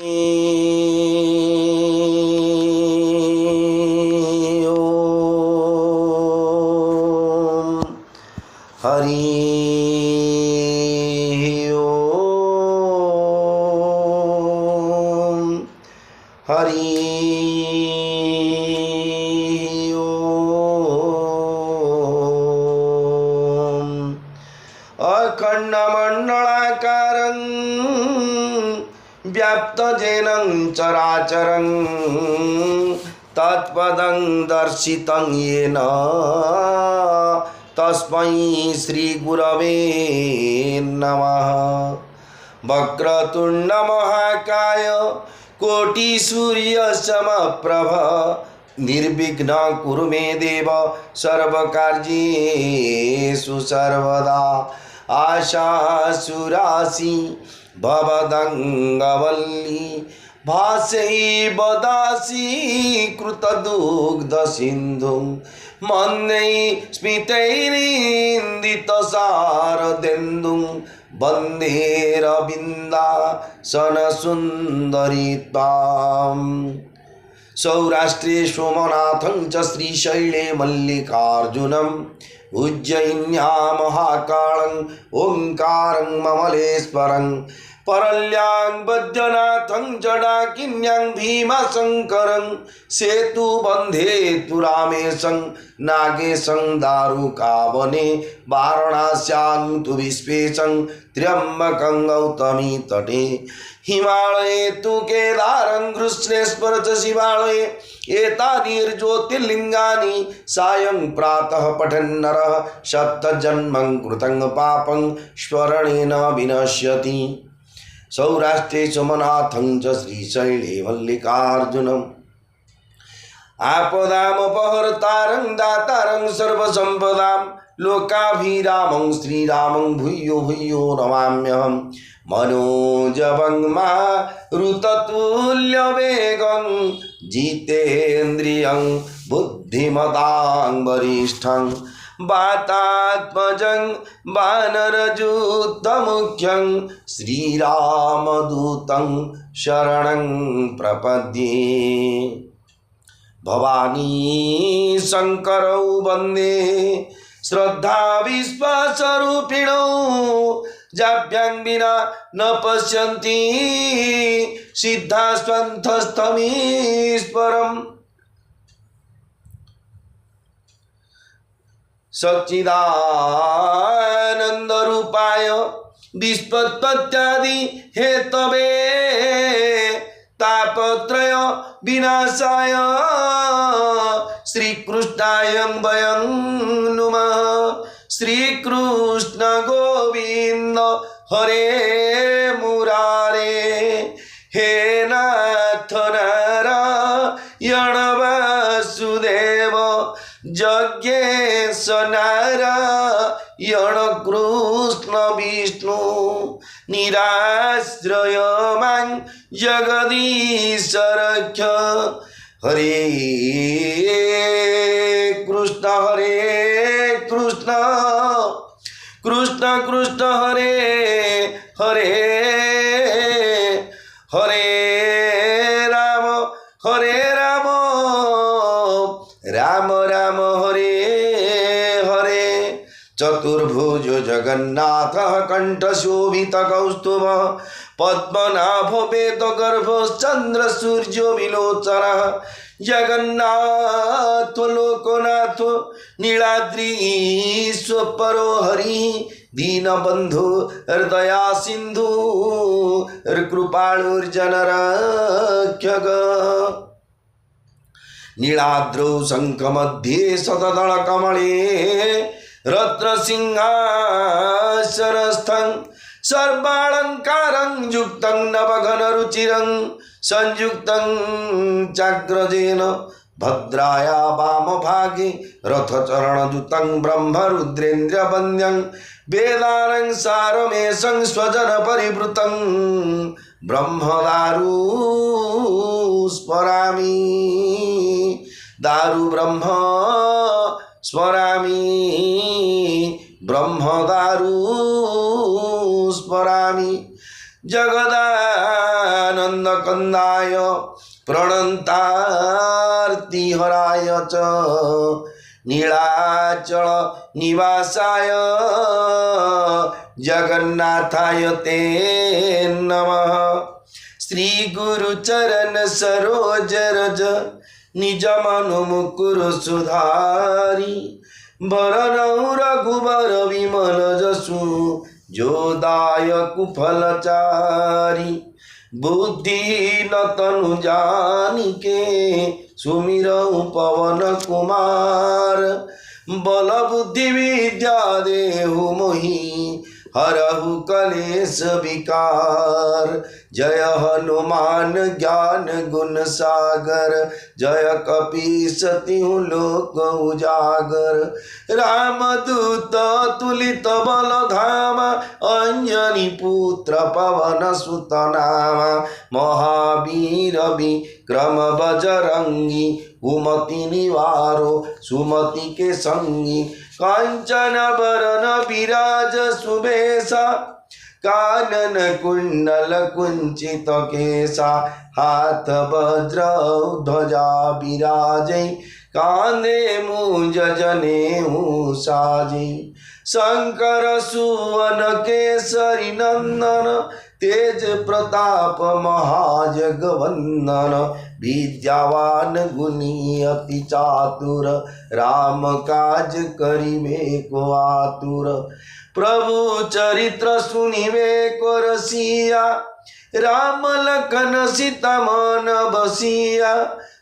हरि ओम हरि ओम अखंडमंडलाकारं व्याप्तजेनं चराचरं तत्पदं दर्शितं येन तस्मै श्री गुरवे नमः। वक्रतुंड महाकाय कोटि सूर्य समप्रभ निर्विघ्न कुरु मे देव सर्वकार्येषु सर्वदा। आशासुरासि भवदङ्गवल्ली भास्यैव दासी कृतदुग्ध सिन्धुं मन्यै स्मितैरिन्दितशारदेन्दुं वन्दे रविन्दासनसुन्दरी त्वाम्। सौराष्ट्रे सोमनाथं च श्रीशैले मल्लिकार्जुनम् उज्जयिन्यां महाकालं ओंकारं ममलेश्वरं परल्यां वैद्यनाथं जडाकिन्यां भीमाशंकरं सेतुबन्धे तु रामेशं नागेशं दारुकावने वाराणस्यां तु विश्वेशं त्र्यम्बकं गौतमी तटे हिमालये तु केदारं घृष्णेश्वर च शिवालये एतानि सायं प्रातः पठन्नरः सप्तजन्मं कृतं पापं स्मरणेन विनश्यति। सौराष्ट्रे सोमनाथं च श्रीशैले मल्लिकार्जुनम् आपदामपहर्तारं दातारं सर्वसम्पदां लोकाभिरामं श्रीरामं भूयो भूयो नमाम्यहम्। मनोजवं मारुततुल्यवेगं जितेन्द्रियं बुद्धिमतां वरिष्ठं वातात्मजं वानरयूथमुख्यं श्रीरामदूतं शरणं प्रपद्ये। भवानी शंकरौ वन्दे श्रद्धा विश्वासरूपिणौ जाभ्यां विना न पश्यन्ति सिद्धास्वन्थस्थमीश्वरम्। सच्चिदानन्दरूपाय विश्वोत्पत्त्यादि हेतवे तापत्रय विनाशाय श्रीकृष्णाय वयं नुमः। श्रीकृष्ण गोविंद हरे मुरारे हे नाथ नारायण वासुदेव यज्ञेश नारायण कृष्ण विष्णु निराश्रय मां जगदीश रक्ष। हरे कृष्ण कृष्ण कृष्ण हरे हरे हरे राम राम राम हरे हरे। चतुर्भुज जगन्नाथ कंठशोभित कौस्तुभ पद्मनाभ वेदगर्भ चंद्र सूर्य विलोचन जगन्नाथ लोकनाथ नीलाद्रीश्वरो हरि दीनबंधु हृदया सिंधु कृपालुर्जनरक्षक। नीलाद्रौ शंखमध्ये शतदलकमले रत्नसिंहासनस्थं सर्वालंकारं युक्तं नवघनरुचिरं संयुक्तं चाग्रजेन भद्राया वामभागे रथचरणयुतं ब्रह्मरुद्रेन्द्रवन्द्यं वेदानं सारमेशं स्वजनपरिवृतं ब्रह्मदारु स्मरामि दारु ब्रह्म स्मरामि ब्रह्मदारु स्मरामि जगदानंद कंदाय प्रणन्तार्तिहराय च नीलाचल निवासाय जगन्नाथाय ते नमः। श्री गुरु चरण सरोज रज निज मनु मुकुर सुधारी वरनौ रघुबर विमल जसु जो दायक फलचारी। बुद्धिहीन तनु जानिके सुमिरौ पवन कुमार बल बुद्धि विद्या देहु मोहि हरहु कलेश विकार। जय हनुमान ज्ञान गुण सागर जय कपीस तिहु लोक उजागर। रामदूत तुलित बल धाम अंजनी पुत्र पवन सुत नाम महावीर विक्रम बजरंगी कुमति निवारो सुमति के संगी। कांचन बरन विराज सुबेसा कानन कुंडल कुंचित केसा हाथ वज्र ध्वजा विराजै कांधे मूंज जनेऊ साजै। शंकर सुवन केसरी नंदन तेज प्रताप महाजगवंदन। विद्यावान गुणी अति चातुर राम काज करिबे को आतुर। प्रभु चरित्र सुनिबे को रसिया राम लखन सीता मन बसिया।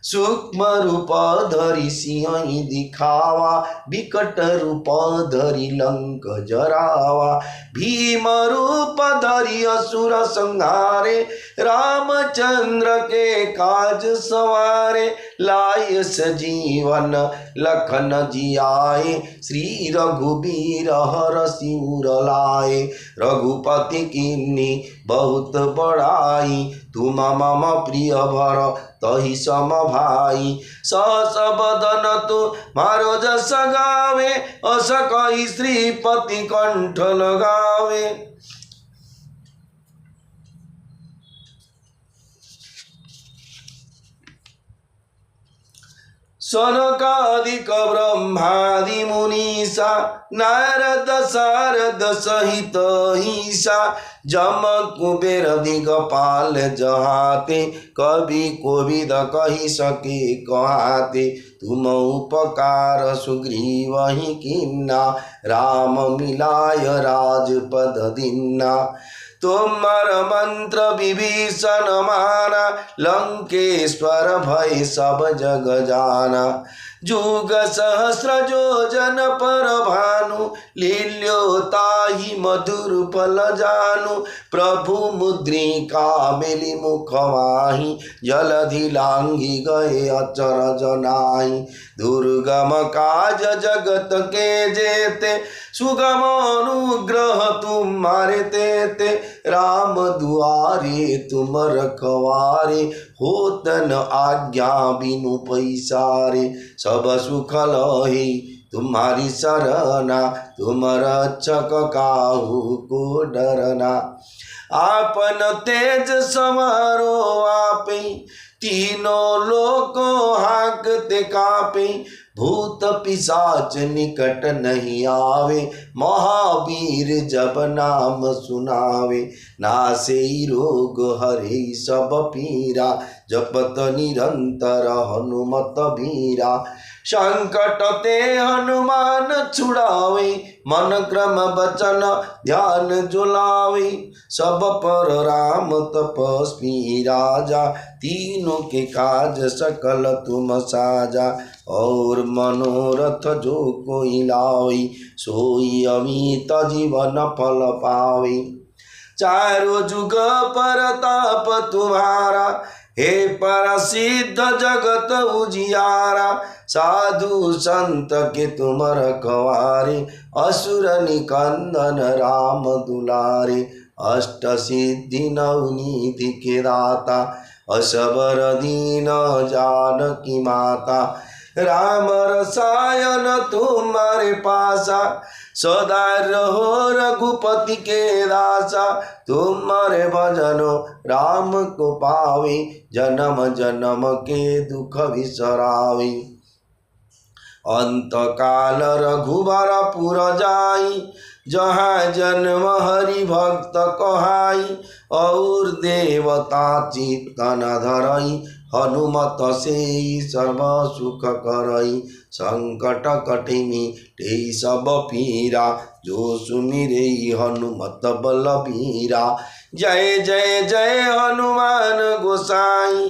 सूक्ष्म रूप धरि सिंह दिखावा विकट रूप धरि लंक जरावा। भीम रूप धरि असुर संहारे रामचंद्र के काज सवारे। लाय सजीवन लखन जियाए श्री रघुबीर हरषि उर लाए। रघुपति कीन्ही बहुत बड़ाई तुम मम प्रिय भर तहि सम भाई। सहस बदन तुम्हारो जस गावे अस कहि श्रीपति कंठ लगावे। सनकादिक ब्रह्मादि मुनीसा नारद सारद सहित ईसा। जम कुबेर दिगपाल जहाते कवि कोविद कहि सके कहाते। तुम उपकार सुग्रीव ही कीन्हा राम मिलाय राजपद दीन्हा। तुमर मंत्र विभीषण माना लंकेश्वर भय सब जग जाना। जुग सहस्र योजन पर भानु लील्योताहि मधुर फल जानु। प्रभु मुद्रिका मिली मुख माहि जलधि लांघि गए अचरज नाहि। दुर्गम काज जगत के जेते सुगम अनुग्रह तुम्हारे तेते। राम दुआरे तुम रखवारे होत न आज्ञा बिनु पैसारे। सब सुख लहे तुम्हारी सरना तुम रक्षक काहू को डरना। आपन तेज समारो आपे तीनों लोको हाकते कापे। भूत पिशाच निकट नहीं आवे महावीर जब नाम सुनावे। नासे रोग हरे सब पीरा जपत निरंतर हनुमत बीरा। संकट ते हनुमान छुड़ावे मन क्रम बचन ध्यान जुलावे। सब पर राम तपस्वी राजा तीनों के काज सकल तुम साजा। और मनोरथ जो कोई लावे सोई अमित जीवन फल पावे। चारों जुग परताप तुम्हारा हे परसिद्ध जगत उजियारा। साधु संत के तुम रखवारे असुर निकंदन राम दुलारे। अष्ट सिद्धि नवनीति के दाता असबर दीन जानकी माता। राम रसायन तुम्हारे पासा, सदा रहो रघुपति के दासा। तुम्हारे भजनो राम को पावे, जन्म जन्म के दुख विसरावे। अंत काल रघुबर पुर जाई, जहाँ जन्म हरि भक्त कहाई। और देवता चित्तन धरई, हनुमत से सर्व सुख करई। संकट कटिनी ते सब पीरा, जो सुमिरे हनुमत बलबीरा। जय जय जय हनुमान गोसाई,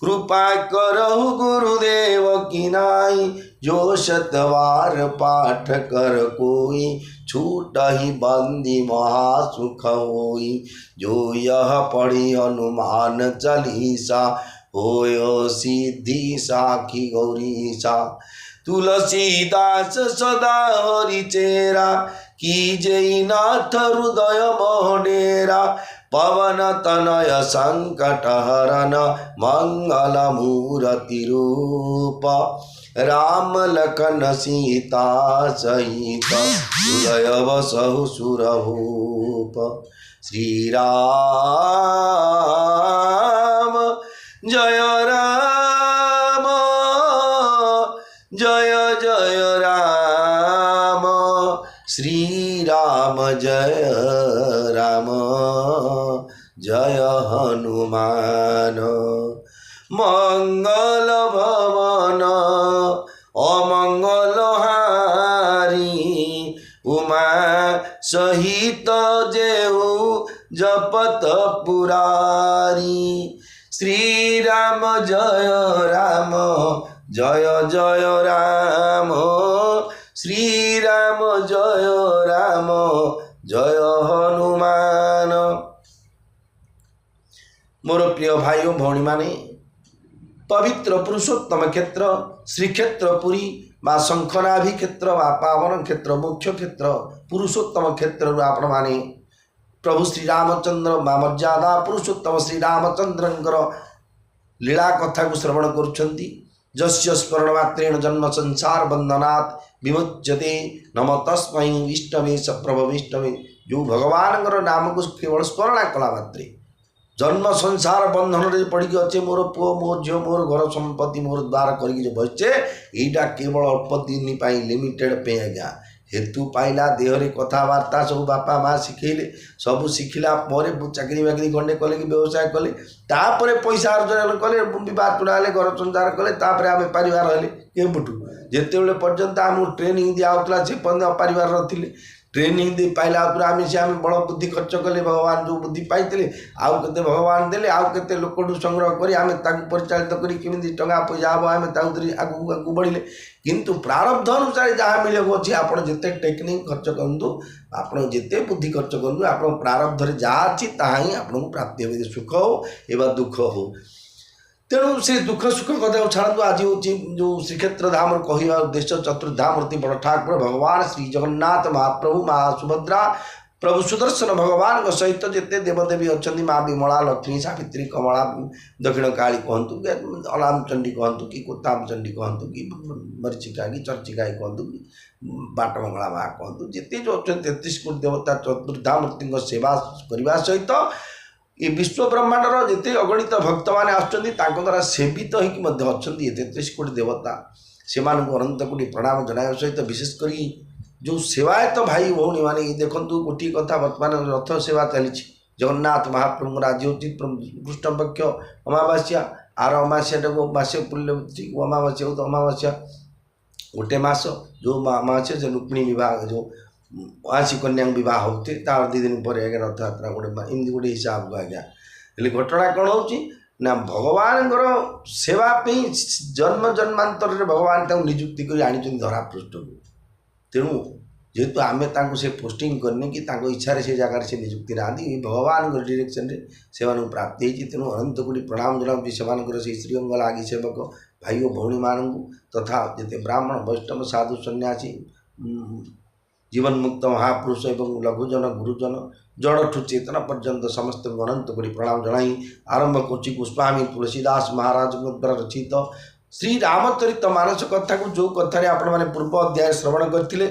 कृपा करहु गुरुदेव की नाई। जो शतवार पाठ कर कोई, छूट ही बंदी महासुख होई। जो यह पढ़ी हनुमान चालीसा, होय सिद्धि साखी गौरीसा। तुलसीदास सदा हरि चेरा, कीजई नाथ हृदय मोहडेरा। पवन तनय संकट हरन, मंगल मूर्ति रूप। राम लखन सीता सहित, हृदय बसहु सुरभूप। श्री राम जय राम, जय जय राम। श्री राम जय राम, जय हनुमान। मंगल भवन अमंगल हारी, उमा सहित जेऊ जपत पुरारी। श्री राम जय राम, जय जय राम। श्री राम जय राम, जय हनुमान। मोर प्रिय भाई और भौणी माने, पवित्र पुरुषोत्तम क्षेत्र श्रीक्षेत्र पुरी बा शंखनाभि क्षेत्र बा पावन क्षेत्र मुख्य क्षेत्र पुरुषोत्तम क्षेत्र आपण माने प्रभु श्री रामचंद्र बा मर्यादा पुरुषोत्तम श्री रामचंद्रंकर लीला कथा को श्रवण करुछंती। जस्य स्मरण मात्रेण जन्म संसार बंधनात् विमुच्यते, नम तस्मै विष्णवे सप्रभ विष्णवे। जो भगवान नाम को केवल स्मरण कला मात्रे जन्म संसार बंधन रे पड़ी अच्छे, मोर पुओ मो झील मोर घर संपत्ति मोर द्वार करके बचे, यहीटा केवल अल्प दिन लिमिटेड पे आज्ञा हेतु पाइला। देहरे कथबार्ता सब बापा माँ शिखेले, सब शिखिला चाकरी बाकरी खंडे कले कि व्यवसाय कले, तापर पैसा अर्जन कले, बा चुड़ाले घर संसार कले, तापर आम परिवार हेले केबुठू। जिते पर्यंत आम ट्रेनिंग दिखाला से पर्यंत परिवार थे, ट्रेनिंग दे पाइला आम से आम बड़ बुद्धि खर्च कले, भगवान जो बुद्धि पाई आउ के भगवान देले, आउ के लोक संग्रह कर परिचालित करी टंका पैसा हम आम आगू आगू बढ़ले। किंतु प्रारब्ध अनुसार जहाँ मिले अच्छे आप जिते टेक्निक खर्च करूँ, आप जिते बुद्धि खर्च करूँ, आप प्रारब्ध जहाँ अच्छी ताहा ही आपको प्राप्ति हो, सुख हो एवं दुख हो। तेणु से दुख सुख कथा छाड़ू। आज हूँ जो श्रीक्षेत्र धाम कहवा उद्देश्य, चतुर्धामूर्ति बड़ ठाकुर भगवान श्री जगन्नाथ महाप्रभु माँ सुभद्रा प्रभु सुदर्शन भगवान सहित जिते देवदेवी अच्छा, माँ विमला लक्ष्मी सावित्री कमला दक्षिण काली कहतु कि अलाम चंडी कहतु कि कोताम चंडी कहतु कि मरीचिका कि चर्चिका कहतु कि बाटमंगला माँ कहतु, जिते जो अच्छा 33 कोटी देवता चतुर्धामूर्ति सेवा करने सहित ये विश्व ब्रह्मांडर जिते अगणित भक्त मैंने आसुँच सेवित होकर अच्छा 33 कोटी देवता से अनंत कोटी प्रणाम जनाया सहित विशेषकर जो सेवायत भाई भौणी मैंने देखूँ गोटे कथा बर्तमान रथ सेवा चली जगन्नाथ महाप्रभु आज हूँ कृष्ण पक्ष अमावास्या, आर अमावास्या मासे पुण्य अमावास्या तो अमावास्या गोटे मस जो अमावास्या से रुक्मिणी विवाह जो आशी कन्या विवाह होते 2 दिन पर आज्ञा रथ यात्रा गोटे एमती गोटे हिसाब को आज्ञा हेल्ले घटना कौन हो भगवान सेवाई जन्म जन्मांतर भगवान निजुक्ति कर आनी धरा पृष्ठ को। तेणु जेहेतु आम से पोस्टिंग करने कि इच्छा से जगार से निजुक्ति ना भगवान डायरेक्शन से प्राप्ति होती। तेणु अनंत कोटी प्रणाम जनाऊँगी से श्रीअंग लागी सेवक भाई और भौणी मान तथा जिते ब्राह्मण वैष्णव साधु सन्यासी जीवन मुक्त महापुरुष एवं लघुजन गुरुजन जड़ठू चेतना पर्यंत समस्त अनंत कोटी प्रणाम जनाई आरंभ करुच्ची पुष्पामी तुलसीदास महाराज द्वारा रचित श्री रामचरित मानस कथा को जो कथार आपण मैंने पूर्व अध्याय श्रवण करते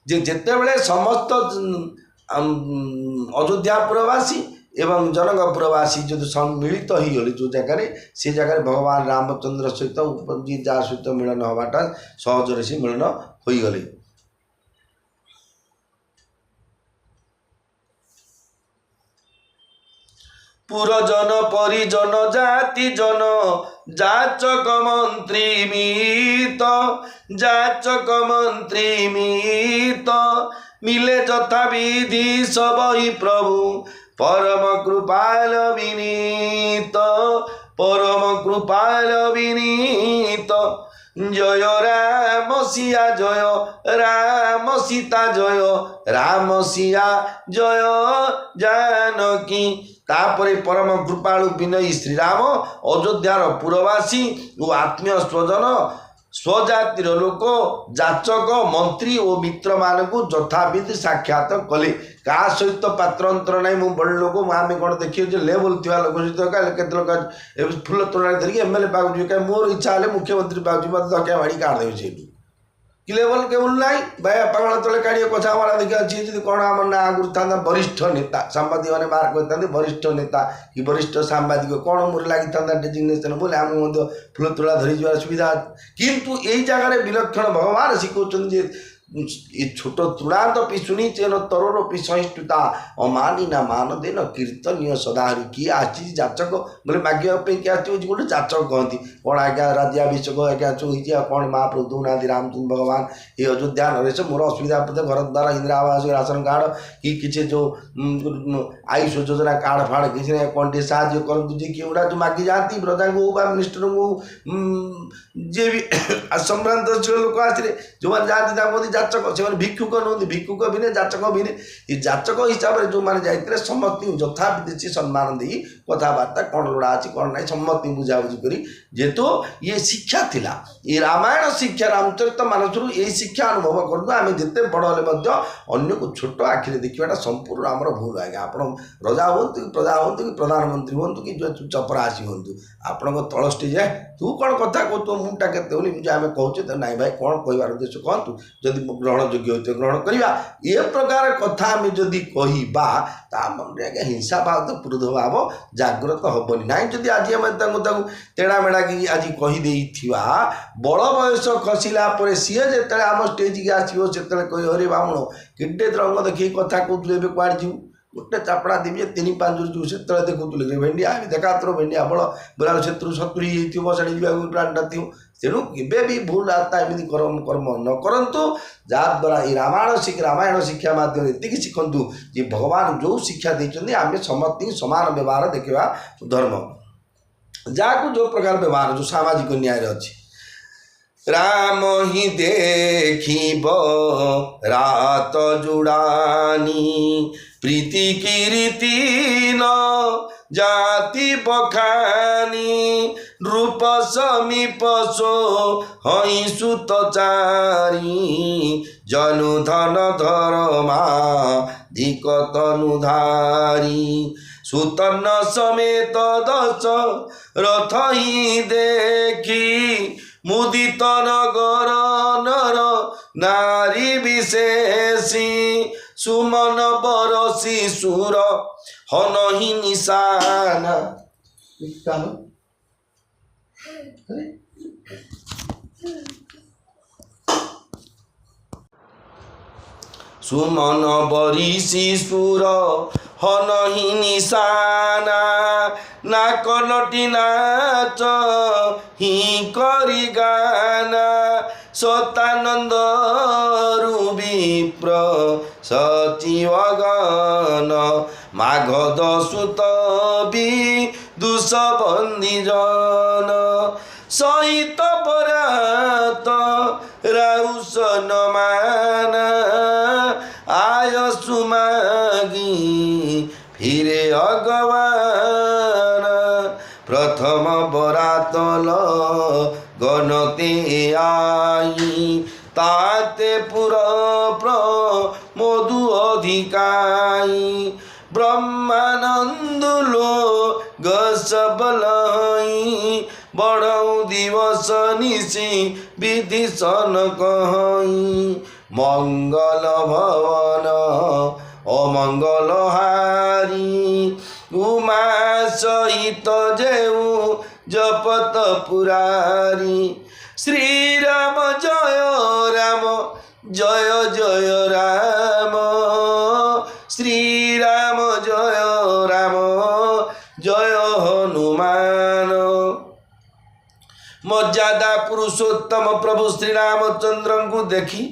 जेतेबेले समस्त अयोध्यापुरवासी एवं जनकपुरवासी जो सम्मिलित हो गले जो जगह से जगह भगवान रामचंद्र सहित जहाँ सहित मिलन हवाटा सहजरे से मिलन हो गले। पुरजन परिजन जाति जन जाचक मंत्री मित जाचक मंत्री मित मिले जथा विधि सब ही प्रभु परम कृपाल विनीत परम कृपाल विनीत जय राम सिया जय राम सीता जय राम सिया जय जानकी। तापरे परम कृपालु विनयी श्रीराम अयोध्यार पुरवासी और आत्मीय स्वजन स्वजातिर लोक जाचक मंत्री और मित्र मानक यथाविधि साक्षात कले क्या सहित पात्रांतर ना बड़ लोक आम कौन देखिए लेवल थी लोक सहित के लोक फुल तोड़ा धरिक एमएलए पाक जी मोर इच्छा है मुख्यमंत्री पाक मत धक्या माड़ी काट देवी से कि लेवल केवल ना भाई पागल तले काढ़ कथा हमारा देखिए अच्छी कौन आम ना आगुरी था वरिष्ठ नेता सांबादिक मैंने बाहर करते वरिष्ठ नेता कि वरिष्ठ सांबादिक कौन मोर लगी था डेजिग्नेशन बोले आम फुल तोड़ा धरी जावार सुविधा किंतु यही जगार विलक्षण भगवान शिखौं ये छोट तृणांत पिशुणी चेन तरोर सहिष्णुता अमानी ना मान देन कीर्तनीय सदाहरी किए आसी जाचक बोले मागे किए आस गोटे जाचक कहती कौन आज्ञा राज्याभिषेक आज्ञा होती कौन महाप्रभु दौना रामचंद्र भगवान ये अयोध्या नरेश मोर असुविधा पड़ते घर द्वार इंदिरा आवास राशन कार्ड कि किसी जो आयुष योजना कार्ड फाड़ किसी कौन टे साहय करतु जी कि गुड़ा जो मागी जाती प्रजा को मिनिस्टर को जी भी संभ्रांत लोक आसते जो जाती जाचक से भिक्षुक नुहति भिक्षुक भी जाचक भी ये जाचक हिसाब से जो मैंने जाते समस्त यथाविधि सम्मान दे कथबार्ता कौन लोड़ा अच्छी कौन ना समस्त बुझाबुझी कर जेहेतु ये शिक्षा थिला ये रामायण शिक्षा रामचरित मानस यही शिक्षा अनुभव करूँ आम जिते बड़ हेल्ले अन्य को छोट आखिरे देखा संपूर्ण आमर भूल आज्ञा आप रजा हूँ कि प्रजा हूँ कि प्रधानमंत्री हूँ कि जो चपरासी हूँ आपण तल स्टेज है तू कौन कथा कहतु मुटा के आम कहचे तो नाई भाई कौन कह उद्देश्य कहतु जदि ग्रहण योग्य होते ग्रहण करवा ये प्रकार कथा आम जदि कहवा मन आज्ञा हिंसा भाव तो क्रोध भाव जागृत हेनी ना जदि आज आम तेड़ा मेड़ा कि आज कहीदे बड़ बयस खसला सी जो आम स्टेज की आसो से कह अरे बामण किड्डे रंग देखिए कथा कहते ए कौड़ जीव गोटे चापड़ा देवी 3-5 जीव से देखुले भेंडिया देखा तोर भेंडिया बड़ बोला से 70 साड़ी प्राणटा थी तेणु के भी भूल रास्ता एमती कर्म न करंतु जहाद्वारा ये रामायण शिक्षा माध्यम ये शिखु जे भगवान जो शिक्षा देते आम समस्त समान व्यवहार देखा धर्म जहाँ जो प्रकार व्यवहार जो सामाजिक न्याय अच्छी राम ही देखिब रात जुड़ानी प्रीति कीर्ति न जाति बखानी रूप समीप सो हई सुतचारी जनु धन धर्मा धिक तनुधारी सुतन समेत दश रथ ही देखी मुदित नगर नर नारी विशेषी सुमन बरसी सुर हनहि निशाना सुमन बरिसी सुर हनहि निशाना नाक नटी नाच ही करी गाना सतानंद विप्र सचिवगन माघ सुत दुषबंदी जन सहित परात राउस नमाना आय सुमागी फिरे अगवान प्रथम बरातल गणते आई ताते पुर मधु अधिकाई ब्रह्मानंद लो गसबल बढ़ऊ दिवस निशी विधि सन कहीं मंगल भवन अमंगल हारी उमा सहित जेऊ जपत पुरारी श्री राम जय राम जय जय राम श्री राम जय राम जय हनुमान। मर्यादा पुरुषोत्तम प्रभु श्री रामचंद्र को देखी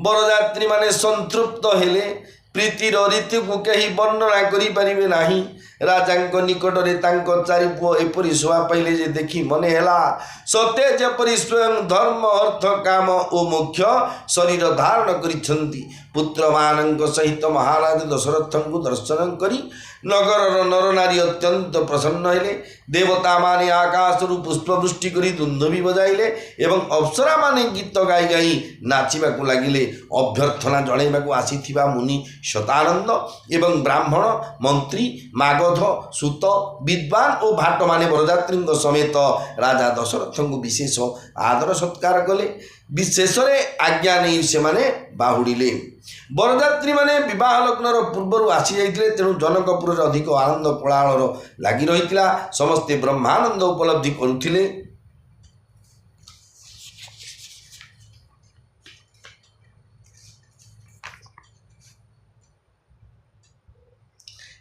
बरयात्री माने संतृप्त हेले प्रीतिर रीति को कहीं वर्णना करें नहीं। राजा निकट में चारि पुओ एपरी शोभा पाइले जे देखी मने हेला सत्य जेपरी स्वयं धर्म अर्थ काम ओ मुख्य शरीर धारण करिछंती। पुत्र मानक सहित महाराज दशरथ को दर्शन करी नगर नर नारी अत्यंत प्रसन्न हेले। देवता माने आकाश रु पुष्पवृष्टि करी दुंदुभी बजाइले एवं अप्सरा माने गीत गाई गाई नाचिबाकू लागिले। अभ्यर्थना जणाइबाकू आसीथिबा मुनि शतानंद एवं ब्राह्मण मंत्री मागध सुत विद्वान और भाट माने बरयात्री समेत राजा दशरथ को विशेष आदर सत्कार कले। विशेष आज्ञा नहीं से माने बाहुड़िले। बरयात्री माने विवाह लग्नर पूर्वर आसी जाइथिले तेणु जनकपुर अधिक आनंद कोलाहल लगी रही। समस्ते ब्रह्मानंद उपलब्धि करुथिले।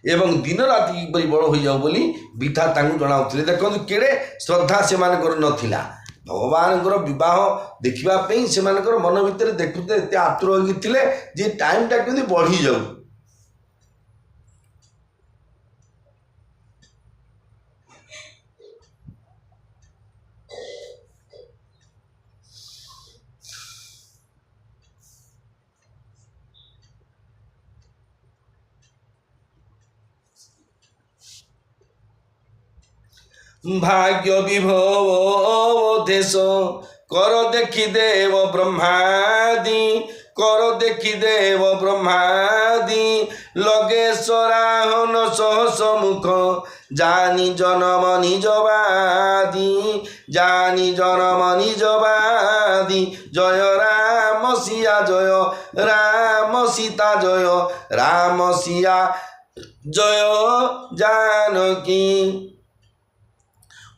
एवं दिन राति किपरि बड़ हो जाऊ बोली बिथा तांगु जणाउथिले। देखंतु केड़े श्रद्धा से मानकर नथिला भगवानଙ୍କର विवाह देखिबा पई से मानकर मन भितर देखुते एते आतुर होई थिले जे टाइम टा केमि बढ़ी जाऊ। भाग्य विभव देश कर देखी देव ब्रह्मादि कर देखी देव ब्रह्मादि लगे सराहन सहस मुख जानी जनम निजवादी जानी जनम निजवादी जय राम सिया जय राम सीता जय राम सिया जय जानकी।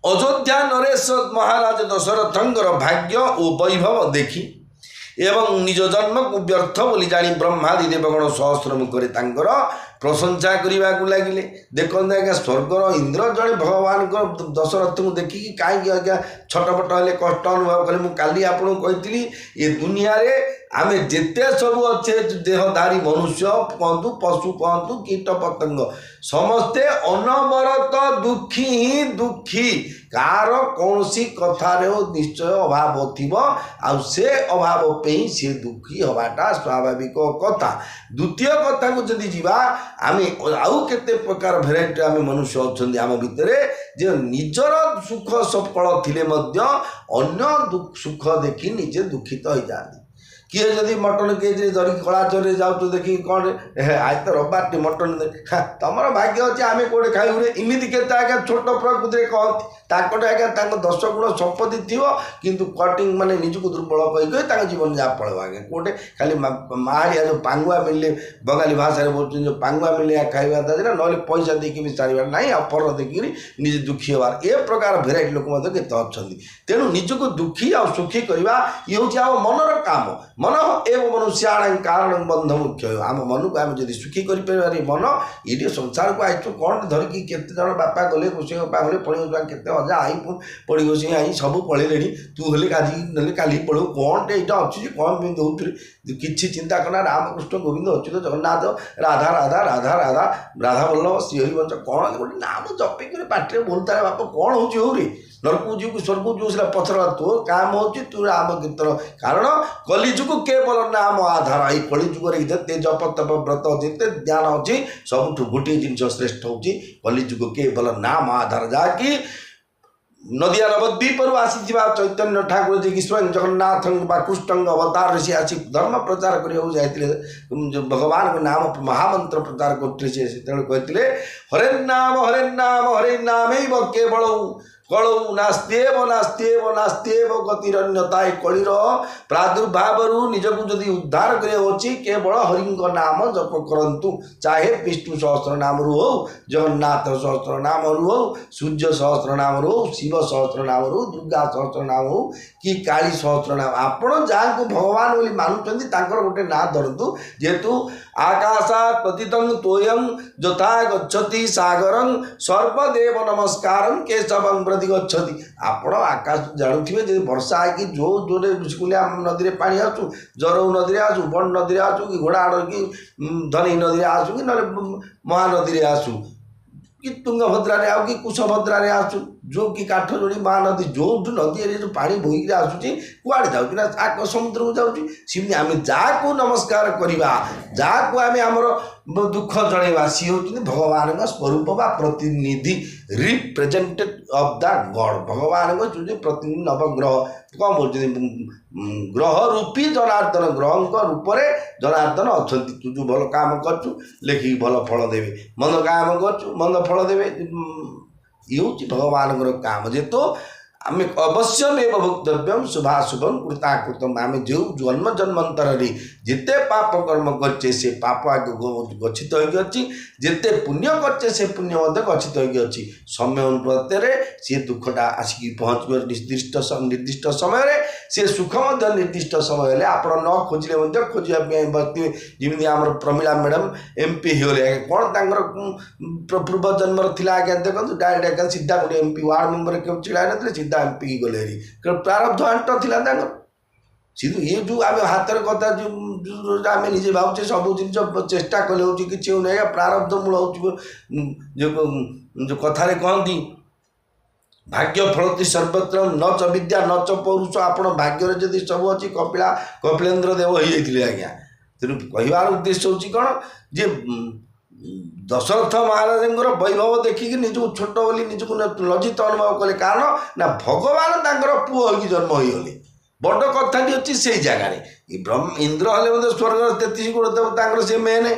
अयोध्या नरेश महाराज दशरथंकर भाग्य और वैभव देखी एवं निज जन्म को व्यर्थ बोली जानी ब्रह्मादि देवगण सहस्र मुखरे तांकर प्रशंसा करने को लगिले। देखते आज्ञा स्वर्गर इंद्र जड़े भगवान दशरथ को देखिकी कहीं आज्ञा छटपट हेले कष्ट अनुभव कले। मुझे आपको कही ये दुनिया रे आमे जेते सब अच्छे देहधारी मनुष्य कहतु पशु कहतु कीट पतंग समस्ते अनवरत दुखी ही दुखी कार कौन सी कथार निश्चय अभाव थी से अभाव पे सी दुखी हवाटा स्वाभाविक कथा। द्वितीय कथा को जदि जीवा आमे आउ केते प्रकार भेराइटी आमे मनुष्य अछंदी आम भितर जे निजर सुख सफल थिले मध्य अन्य सुख देखि निजे दुखित हो जाती। किए जदि मटन केजी धरिक कलाचर जाऊ देखिए कौन आज तो रविवार मटन तुम भाग्य अच्छे आम कौटे खाइबू रे इमिति केते आज्ञा छोट प्रकृति कहती ताकटे आज्ञा 10 गुण संपत्ति थी किंतु कटिंग माने निजक दुर्बल कही जीवन जहाँ पड़े आज्ञा कौटे खाली मारिया जो पांगुआ मिलले बंगाली भाषा बोलते जो पांगुआ मिले खाଇବା ना ना पैसा देकी भी सारे ना अपर देखिक निजे दुखी हबार ए प्रकार भेराइटी लोक केते अच्छा। तेणु निजक दुखी आ सुखी करवा ये हूँ आम मनर काम मन एवं मनुष्याण कारण बंध मुख्य आम मन को आम जब सुखी कर मन ये संसार को आई कौन धरिकी केते जन बापा गले गोसाई बापा गले पढ़ी केते अजा आई पढ़ी गोसाई आई सब पढ़े तू हेले आज ना काली पढ़ू कौन यहाँ अच्छी कौन भी दौर किसी चिंता करना रामकृष्ण गोविंद अच्युत जगन्नाथ राधा राधा राधा राधा राधा वल्लभ श्रीहरि वंश कौन गोटे नाम जपिक पाटे बोलता बाप कौन हो रे नरकू जीव स्वर्ग जो से पथर तो काम हो तू राम कीर्तन कारण कलिजुग केवल नाम आधार। ये कलिजुग जिते जप तप व्रत जिते ज्ञान अच्छी सबुठ गोटे जिन श्रेष्ठ हूँ कलिजुग केवल नाम आधार जहाँकि नदिया नवद्वीपरू आसीथिबा चैतन्य ठाकुर जी की स्वयं जगन्नाथ कृष्ण अवतार से आसी धर्म प्रचार करते भगवान को नाम महामंत्र प्रचार करते हरे नाम हरे नाम केवल कलौ नास्त्येव नास्त्येव नास्त्येव गतिरन्यताय कलिर प्रादुर्भाव निजक जदि उद्धार करें केवल हरि नाम जप करंतु चाहे विष्णु सहस्र नाम रू हो जगन्नाथ सहस्र नाम रू हो सूर्य सहस्र नाम रू हो शिव सहस्र नाम रू दुर्गा सहस्र नाम हो कि काली सहस्र नाम आपण जहाँ को भगवान बोली मानुंट गोटे ना धरतु जेहेतु आकाशात् पतितं तोयं यथा गच्छति सागरं सर्वदेव नमस्कारं केशवं प्रति गच्छति आपण आकाश जानुथिबे जे वर्षा आकि जो जोरे स्कूलिया नदी में पानी आसु जरऊ नदी आसु बड़ नदी आसु कि घोड़ाड़ कि धनी नदी आसु कि महानदी आसु कि तुंगभद्रा आउ कि कुशभद्रा आसु जो कि काठ जोड़ी महानदी जो नदी जो पानी बोईक आसूँ कुआड़े जाऊँ ना समुद्र को जाऊँ सेमती आम जहाँ नमस्कार करवा जहाँ आम आमर दुख जनवा सी हूँ भगवान स्वरूप बा प्रतिनिधि रिप्रेजेंटेड ऑफ द गॉड भगवान जो प्रतिनिधि नवग्रह कौन बोलते ग्रह रूपी जनार्दन ग्रह रूप में जनार्दन अच्छा तू जो भल काम करूँ लेखिक भल फल देवे मंद काम करूँ मंद फल देवे ये हूँ भगवान काम जेहेतु आम अवश्यमेव भोक्तव्यम शुभाशुभम कृताकृतम आम जो जन्म जन्मांतर जिते पाप कर्म करचे से पाप आगे गच्छित होगी जिते पुण्य करचे से पुण्य गच्छित होगी समय अनुपात सी दुखटा आसिक पहुँच निर्दिष्ट समय से सुख निर्दिष्ट समय आप न खोजिले खोजापी बसते जमी आम प्रमिला मैडम एमपी होले कौन पूर्व जन्म थी आज्ञा देखो डायरेक्ट आज्ञा सीधा गोटे एमपी वार्ड मेम्बर के छिड़ा ना सीधा एमपी की गले प्रारब्ध आंट था सीधु ये जो आम हाथ कथा जो आम निजे भावचे सब जिन चेष्टा कले हो कि प्रारब्ध मूल हो जो कथार कहती भाग्य फलती सर्वत्र न च विद्या न च पौरुष आपण भाग्य जदि सब अच्छी कपिलेन्द्र देव हो जाते आज्ञा तेणु कहबार उद्देश्य हूँ कौन जे दशरथ महाराज वैभव देखिकी निजक छोट बोली निजक लज्जित अनुभव कले कारण ना भगवान पुओ हो जन्म हो बड़ कथाटी अच्छी से जगार इंद्र हेल्ले स्वर्ग 33 गुण देवता से मेन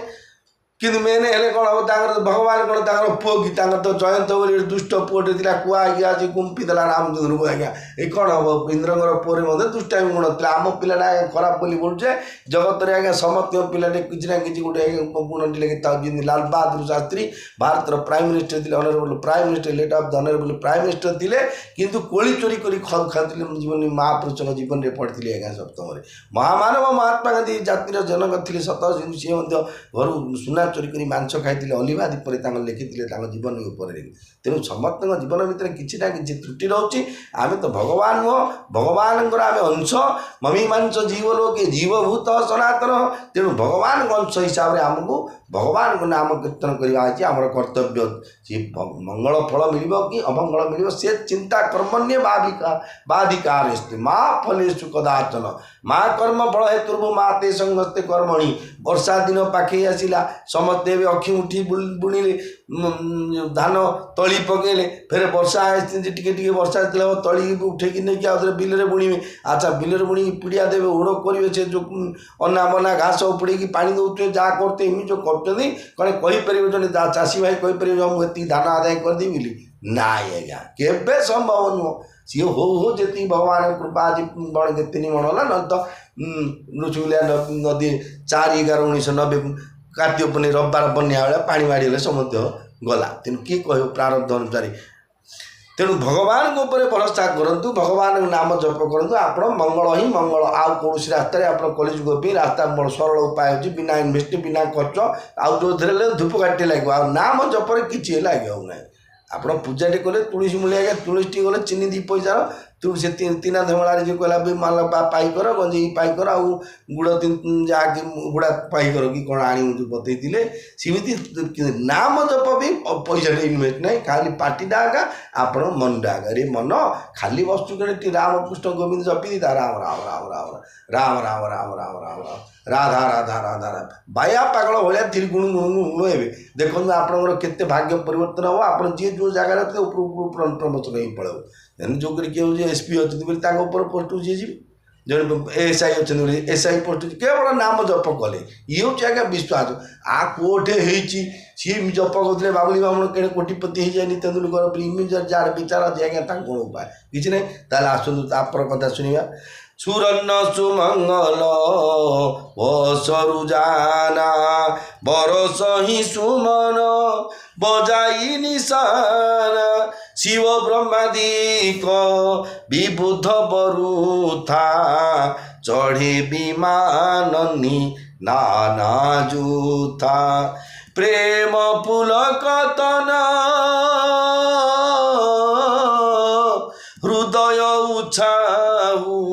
किंतु मेन हेल्ले कौन हम भगवान कौन पुओ कि तो जयंत बोली दुष्ट पुओटे कुआई आज गुंपी देला रामचंद्र को आज्ञा ये कौन हम इंद्र पुओरे दुष्टामी गुण था आम पिलाटा खराब बोली बोलचे जगत में आज्ञा समस्त पिलाटे किसी ना कि गोटे गुण जमी लाल बहादुर शास्त्री भारत प्राइम मिनिस्टर थे honourable prime minister late of the honourable prime minister थे किंतु कोली चोरी कर खाते जीवन महापुरुष जीवन में पढ़ी आज्ञा सप्तम महामानव महात्मा गांधी जातिर जनक थे सत सी घर सुना चोरी कर मांस खाई अलिभा दीपर लिखी जीवन उपर तेणु समस्त जीवन भितर किसी ना कि त्रुटि रोचे आम तो भगवान नुह भगवान आम अंश ममीमांस जीवलोके जीवभूत सनातन तेणु भगवान अंश हिसाब से आमको भगवान को नाम कीर्तन करवा आम कर्तव्य सी मंगल फल मिल कि अमंगल मिल से चिंता कर्मण्य बाधिकार माँ फलेषु कदाचन माँ कर्म फल हेतु माँ ते संगस्ते कर्मणि वर्षा दिन पाखे आसला समस्ते अखि उठी बुणिले धान तली पकेले फिर वर्षा टी वर्षा तली उठेकी नहीं आउ बिल बुणवे अच्छा बिल बुणी पिड़िया देवे ओढ़ करेंगे से जो अना बना घास उपुड़ी पानी दौते जहाँ करते एम जो कर कौन कहीपर जो चाषी भाई कहीपर मुझे धान आदाय करदेवी बोली नाई आज्ञा केवे संभव नुह सी हो जी भगवान कृपा आज बण तीन मण है ना तो ऋषुलिया नदी 4/11/1990 कार्तिक पुणी रविवार बन्या बेला पानी माड़े समुद्र गला तेणु किए कह प्रारब्ध अनुसार तेणु भगवान उपर भरोसा करूँ भगवान नाम जप करूँ आप मंगल ही मंगल आउ कौन रास्तार आप कलिजुग भी रास्ता बड़ सरल उपाय हो बिना इनभेस्ट बिना खर्च आउ जो धूपकाठी लगे आ नाम जपर किसी लगे ना आप पूजाटे कले तुलसी मूल्य आज्ञा तुलसी गले चीनी 2 पैसार तेणु से तीना धमलार जो कहला भी मान पाई कर गंजे पाई कर आउ गुड़ जहाँकि गुड़ा पाई कर कि कौन आनी जो बतई सेमती नाम जप भी पैसा इनभेस्ट ना खाली पार्टीटा आगा आपण मनटा आगा रे मन खाली बस्तु कड़े रामकृष्ण गोविंद जपी था राम राम राम राम राम राम राम राम राम राम राधा राधा राधा राधा बाया पागल भाया थी गुणु गुणु गुणु हे देखो आपंकर केते भाग्य परिवर्तन हम आप जी जो जगार प्रमोशन ही पड़े जो किए एसपी अच्छा पोस्ट जी जी जन एसआई अच्छा एसआई पोस्ट केवल नाम जप कले ये हूँ आज्ञा विश्वास आ कोठे सी जप करते बाबुली बामण के कोटिपति हो जाए तेंदुलकर इमेज जार विचार अच्छे आज्ञा कौन उपाय किसी ना ताल आसतु तापर कथा शुणा सुरन्न सुमंगल बसरु जाना बरस ही सुमन बजाई निशाना शिव ब्रह्मादिक विबुध बरुथा चढ़े विमाननी नाना जूथा प्रेम पुलकतन हृदय उछाऊ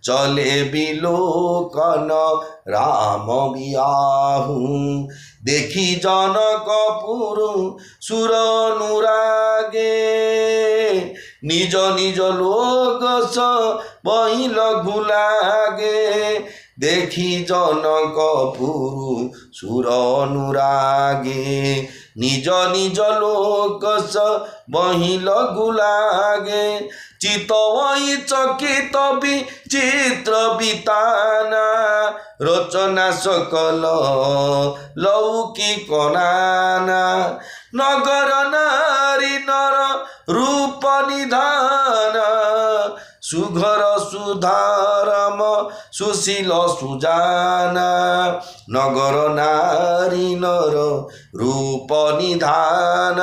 चले बिलोकन राम बियाहू देखी जनकपुर सुर अनुरागे निज निज लोक बही लघु लागे देखी जनकपुर सुर अनुरागे निज निज लोक बही लघु लागे चितवई चकित विचित्र बिताना रचना सकल लौकिक नाना नगर नारी नर रूप निधान सुघर सुधारम सुशील सुजाना नगर नारी नर रूप निधान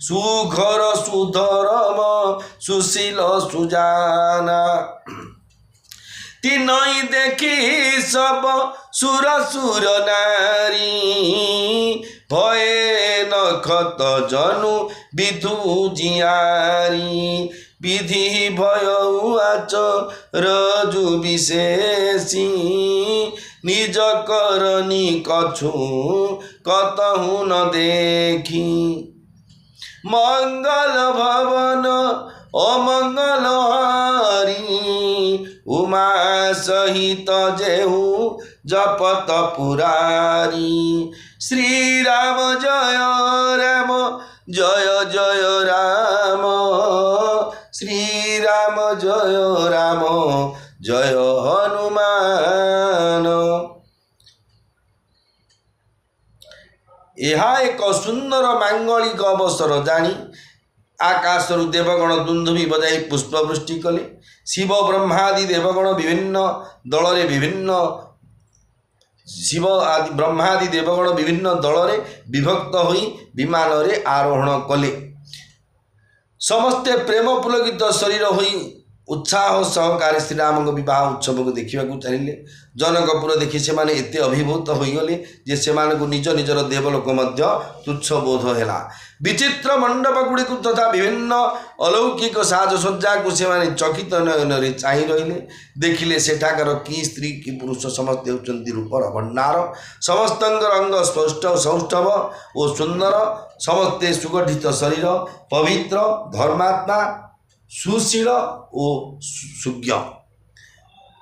सुघर सुधरम सुशील सुजाना तीनई देखी सब सुर सुर नारी भये नखत जनु विधु जियारी विधि भय आच रजु विशेषी निज करनी कछु कतहु न देखी मंगल भवन अमंगल हारी उमा सहित जेहू जपत पुरारी श्री राम जय राम जय जय राम श्री राम जय राम जय हनुमान। यह एक सुंदर मांगलिक अवसर जानी आकाशरु देवगण दुंदुभि बजाई पुष्पवृष्टि कले शिव ब्रह्मादि देवगण विभिन्न दल विभिन्न शिव आदि ब्रह्मादि देवगण विभिन्न दल विभक्त होई विमान रे आरोहण कले समस्ते प्रेम पुलकित शरीर होई उत्साह सहकारे श्रीराम विवाह उत्सव को देखा चलिए जनकपुर देखि से माने एते अभिभूत होगले जे से निज निजर देवलोक तुच्छ बोध है विचित्र मंडप गुड़िक तथा विभिन्न अलौकिक साजसज्जा को से चकित नयन चाह रही देखिले सेठाकर कि स्त्री कि पुरुष समस्ते होती रूपर भंडार समस्त अंग स्पष्ट सौष्ठव और सुंदर समस्ते सुगठित शरीर पवित्र धर्मात्मा सुशील और सुज्ञ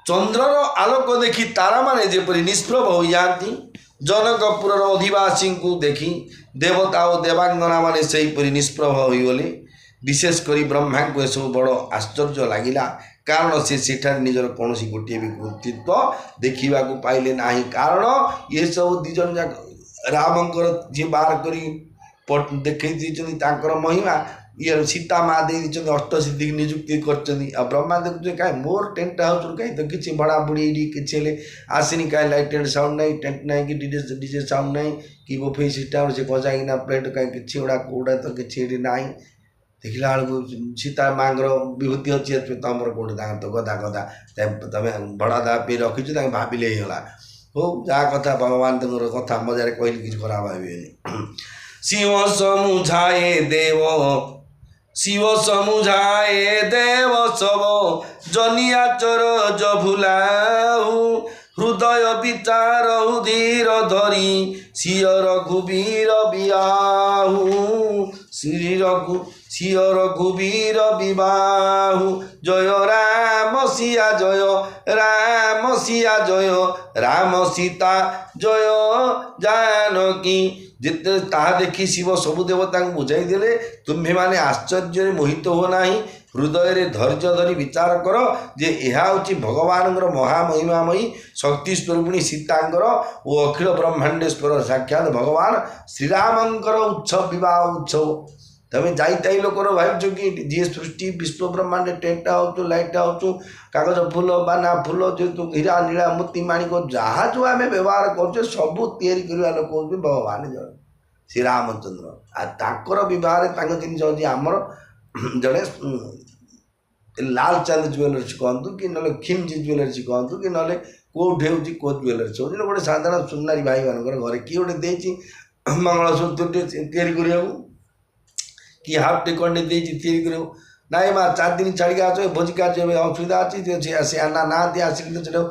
चंद्रर आलोक देखि तारा माने जेपरि निष्प्रभ हो जाती जनकपुर अधिवासी को देखि देवता और देवांगना माने सेहीपरि निष्प्रभ होगले विशेषकर ब्रह्मा को यह सब बड़ आश्चर्य लगिला कारण से सेठार निजर कौन गोटे भी कृतित्व देखा पाइले ना कारण ये सब दिज जाक रामकर जी बार कर देखे महिमा ये सीता माँ दे अष्टसिद्धि निजुक्ति कर ब्रह्मा देखुए कहीं मोर टेंट हाउस कहीं तो किसी बड़ा बुढ़ी किसी आसनी कहीं लाइट टेंट साउंड नहीं टेंट नहीं कि डीजे साउंड नहीं कि बुफे सिस्टम से बजाइना प्लेट कहीं कि गुड़ा कौड़ा तो कि ना देखला बेलू सीता माँ विभूति अच्छी तुम कौटे तो गदा गदा तुम बड़ा दा पे रखीच भाविले होगा हो जहाँ कथा भगवान तुम कथा मजार कहले कि खराब भावे सिंह समुझाए देव শিব সমুঝায়ে দেব সব জনিয়াচর জভুলাহু হৃদয় বিচার ধীর ধরি শ্রী রঘুবীর বিয়াহু শ্রী রঘুবীর বিবাহু জয় রাম সিয়া জয় রাম সিয়া জয় রাম সীতা জয় জানকী। ଯେତେ ତାହା ଦେଖି ଶିବ ସବୁ ଦେବତାଙ୍କୁ ବୁଝାଇ ଦେଲେ ତୁମ୍ଭେମାନେ ଆଶ୍ଚର୍ଯ୍ୟରେ ମୋହିତ ହୁଅ ନାହିଁ, ହୃଦୟରେ ଧୈର୍ଯ୍ୟ ଧରି ବିଚାର କର ଯେ ଏହା ହେଉଛି ଭଗବାନଙ୍କର ମହାମହିମାମୟୀ ଶକ୍ତି ସ୍ୱରୂପିଣୀ ସୀତାଙ୍କର ଓ ଅଖିଳ ବ୍ରହ୍ମାଣ୍ଡେଶ୍ୱର ସାକ୍ଷାତ ଭଗବାନ ଶ୍ରୀରାମଙ୍କର ଉତ୍ସବ ବିବାହ ଉତ୍ସବ। ତମେ ଯାଇତାଇ ଲୋକର ଭାବିଛ କି ଯିଏ ସୃଷ୍ଟି ବିଶ୍ୱ ବ୍ରହ୍ମାଣ୍ଡ ଟେଣ୍ଟଟା ହେଉଛୁ ଲାଇଟ୍ଟା ହେଉଛୁ କାଗଜ ଫୁଲ ବାନା ଫୁଲ ଯେହେତୁ ହୀରା ନୀଳା ମୋତି ମାଣିକ ଯାହା ଯେଉଁ ଆମେ ବ୍ୟବହାର କରୁଛେ ସବୁ ତିଆରି କରିବା ଲୋକ ହେଉଛନ୍ତି ଭଗବାନ ଜଣେ ଶ୍ରୀରାମଚନ୍ଦ୍ର। ଆଉ ତାଙ୍କର ବିବାହରେ ତାଙ୍କ ଜିନିଷ ହେଉଛି ଆମର ଜଣେ ଲାଲଚାନ୍ଦ ଜୁଏଲର୍ସ କହନ୍ତୁ କି ନହେଲେ ଖିମଜି ଜୁଏଲର୍ସ କହନ୍ତୁ କି ନହେଲେ କେଉଁଠି ହେଉଛି କେଉଁ ଜୁଏଲର୍ସ ହେଉଛି ଗୋଟେ ସାଧାରଣ ସୁନାରୀ ଭାଇମାନଙ୍କର ଘରେ କିଏ ଗୋଟେ ଦେଇଛି ମଙ୍ଗଳସୂତ୍ରଟେ ତିଆରି କରିବାକୁ କି ହାଫ୍ ଟେ ଖଣ୍ଡେ ଦେଇଛି ତିଆରି କରିବାକୁ। ନାଇଁ ମା 4 ଦିନ ଛାଡ଼ିକି ଆସ ଭୋଜି କାର୍ଯ୍ୟ ଏବେ ଅସୁବିଧା ଅଛି ସେ ନାହାନ୍ତି ଆସିକି ସେଟା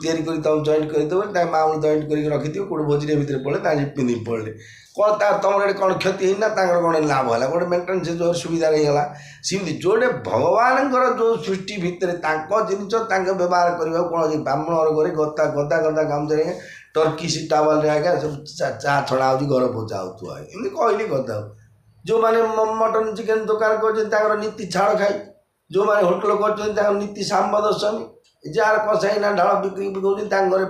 ତିଆରି କରି ତୁମେ ଜଏଣ୍ଟ କରିଦେବ ତାଙ୍କ ମାମୁଁ ଜଏଣ୍ଟ କରିକି ରଖିଥିବ କେଉଁଠି ଭୋଜିରେ ଭିତରେ ପଡ଼ିଲେ ତାଙ୍କ ପିନ୍ଧିକି ପଡ଼ିଲେ କ'ଣ ତମର ଏଠି କ'ଣ କ୍ଷତି ହେଇନା ତାଙ୍କର କ'ଣ ଲାଭ ହେଲା ଗୋଟେ ମେଣ୍ଟେନାନ୍ସ ଯେଉଁ ସୁବିଧାରେ ହେଇଗଲା। ସେମିତି ଯେଉଁଟେ ଭଗବାନଙ୍କର ଯେଉଁ ସୃଷ୍ଟି ଭିତରେ ତାଙ୍କ ଜିନିଷ ତାଙ୍କ ବ୍ୟବହାର କରିବାକୁ କ'ଣ ଅଛି ବ୍ରାହ୍ମଣର ଘରେ ଗଦା ଗଦା ଗଦା ଗାମୁଛାରେ ଟର୍କିସ୍ ଟାୱାଲରେ ଆଜ୍ଞା ସବୁ ଚା ଛଡ଼ା ହେଉଛି ଘର ପୋଛା ହେଉଥିବ ଏମିତି କହିଲି କଥା। ଯେଉଁମାନେ ମଟନ୍ ଚିକେନ୍ ଦୋକାନ କରୁଛନ୍ତି ତାଙ୍କର ନୀତି ଛାଡ଼ ଖାଇ, ଯେଉଁମାନେ ହୋଟେଲ କରୁଛନ୍ତି ତାଙ୍କର ନୀତି ଶାମ୍ବ ଦଶମୀ, ଯାହାର କଷାଇ ନା ଢାଳ ବିକ୍ରି କରୁଛନ୍ତି ତାଙ୍କ ଘରେ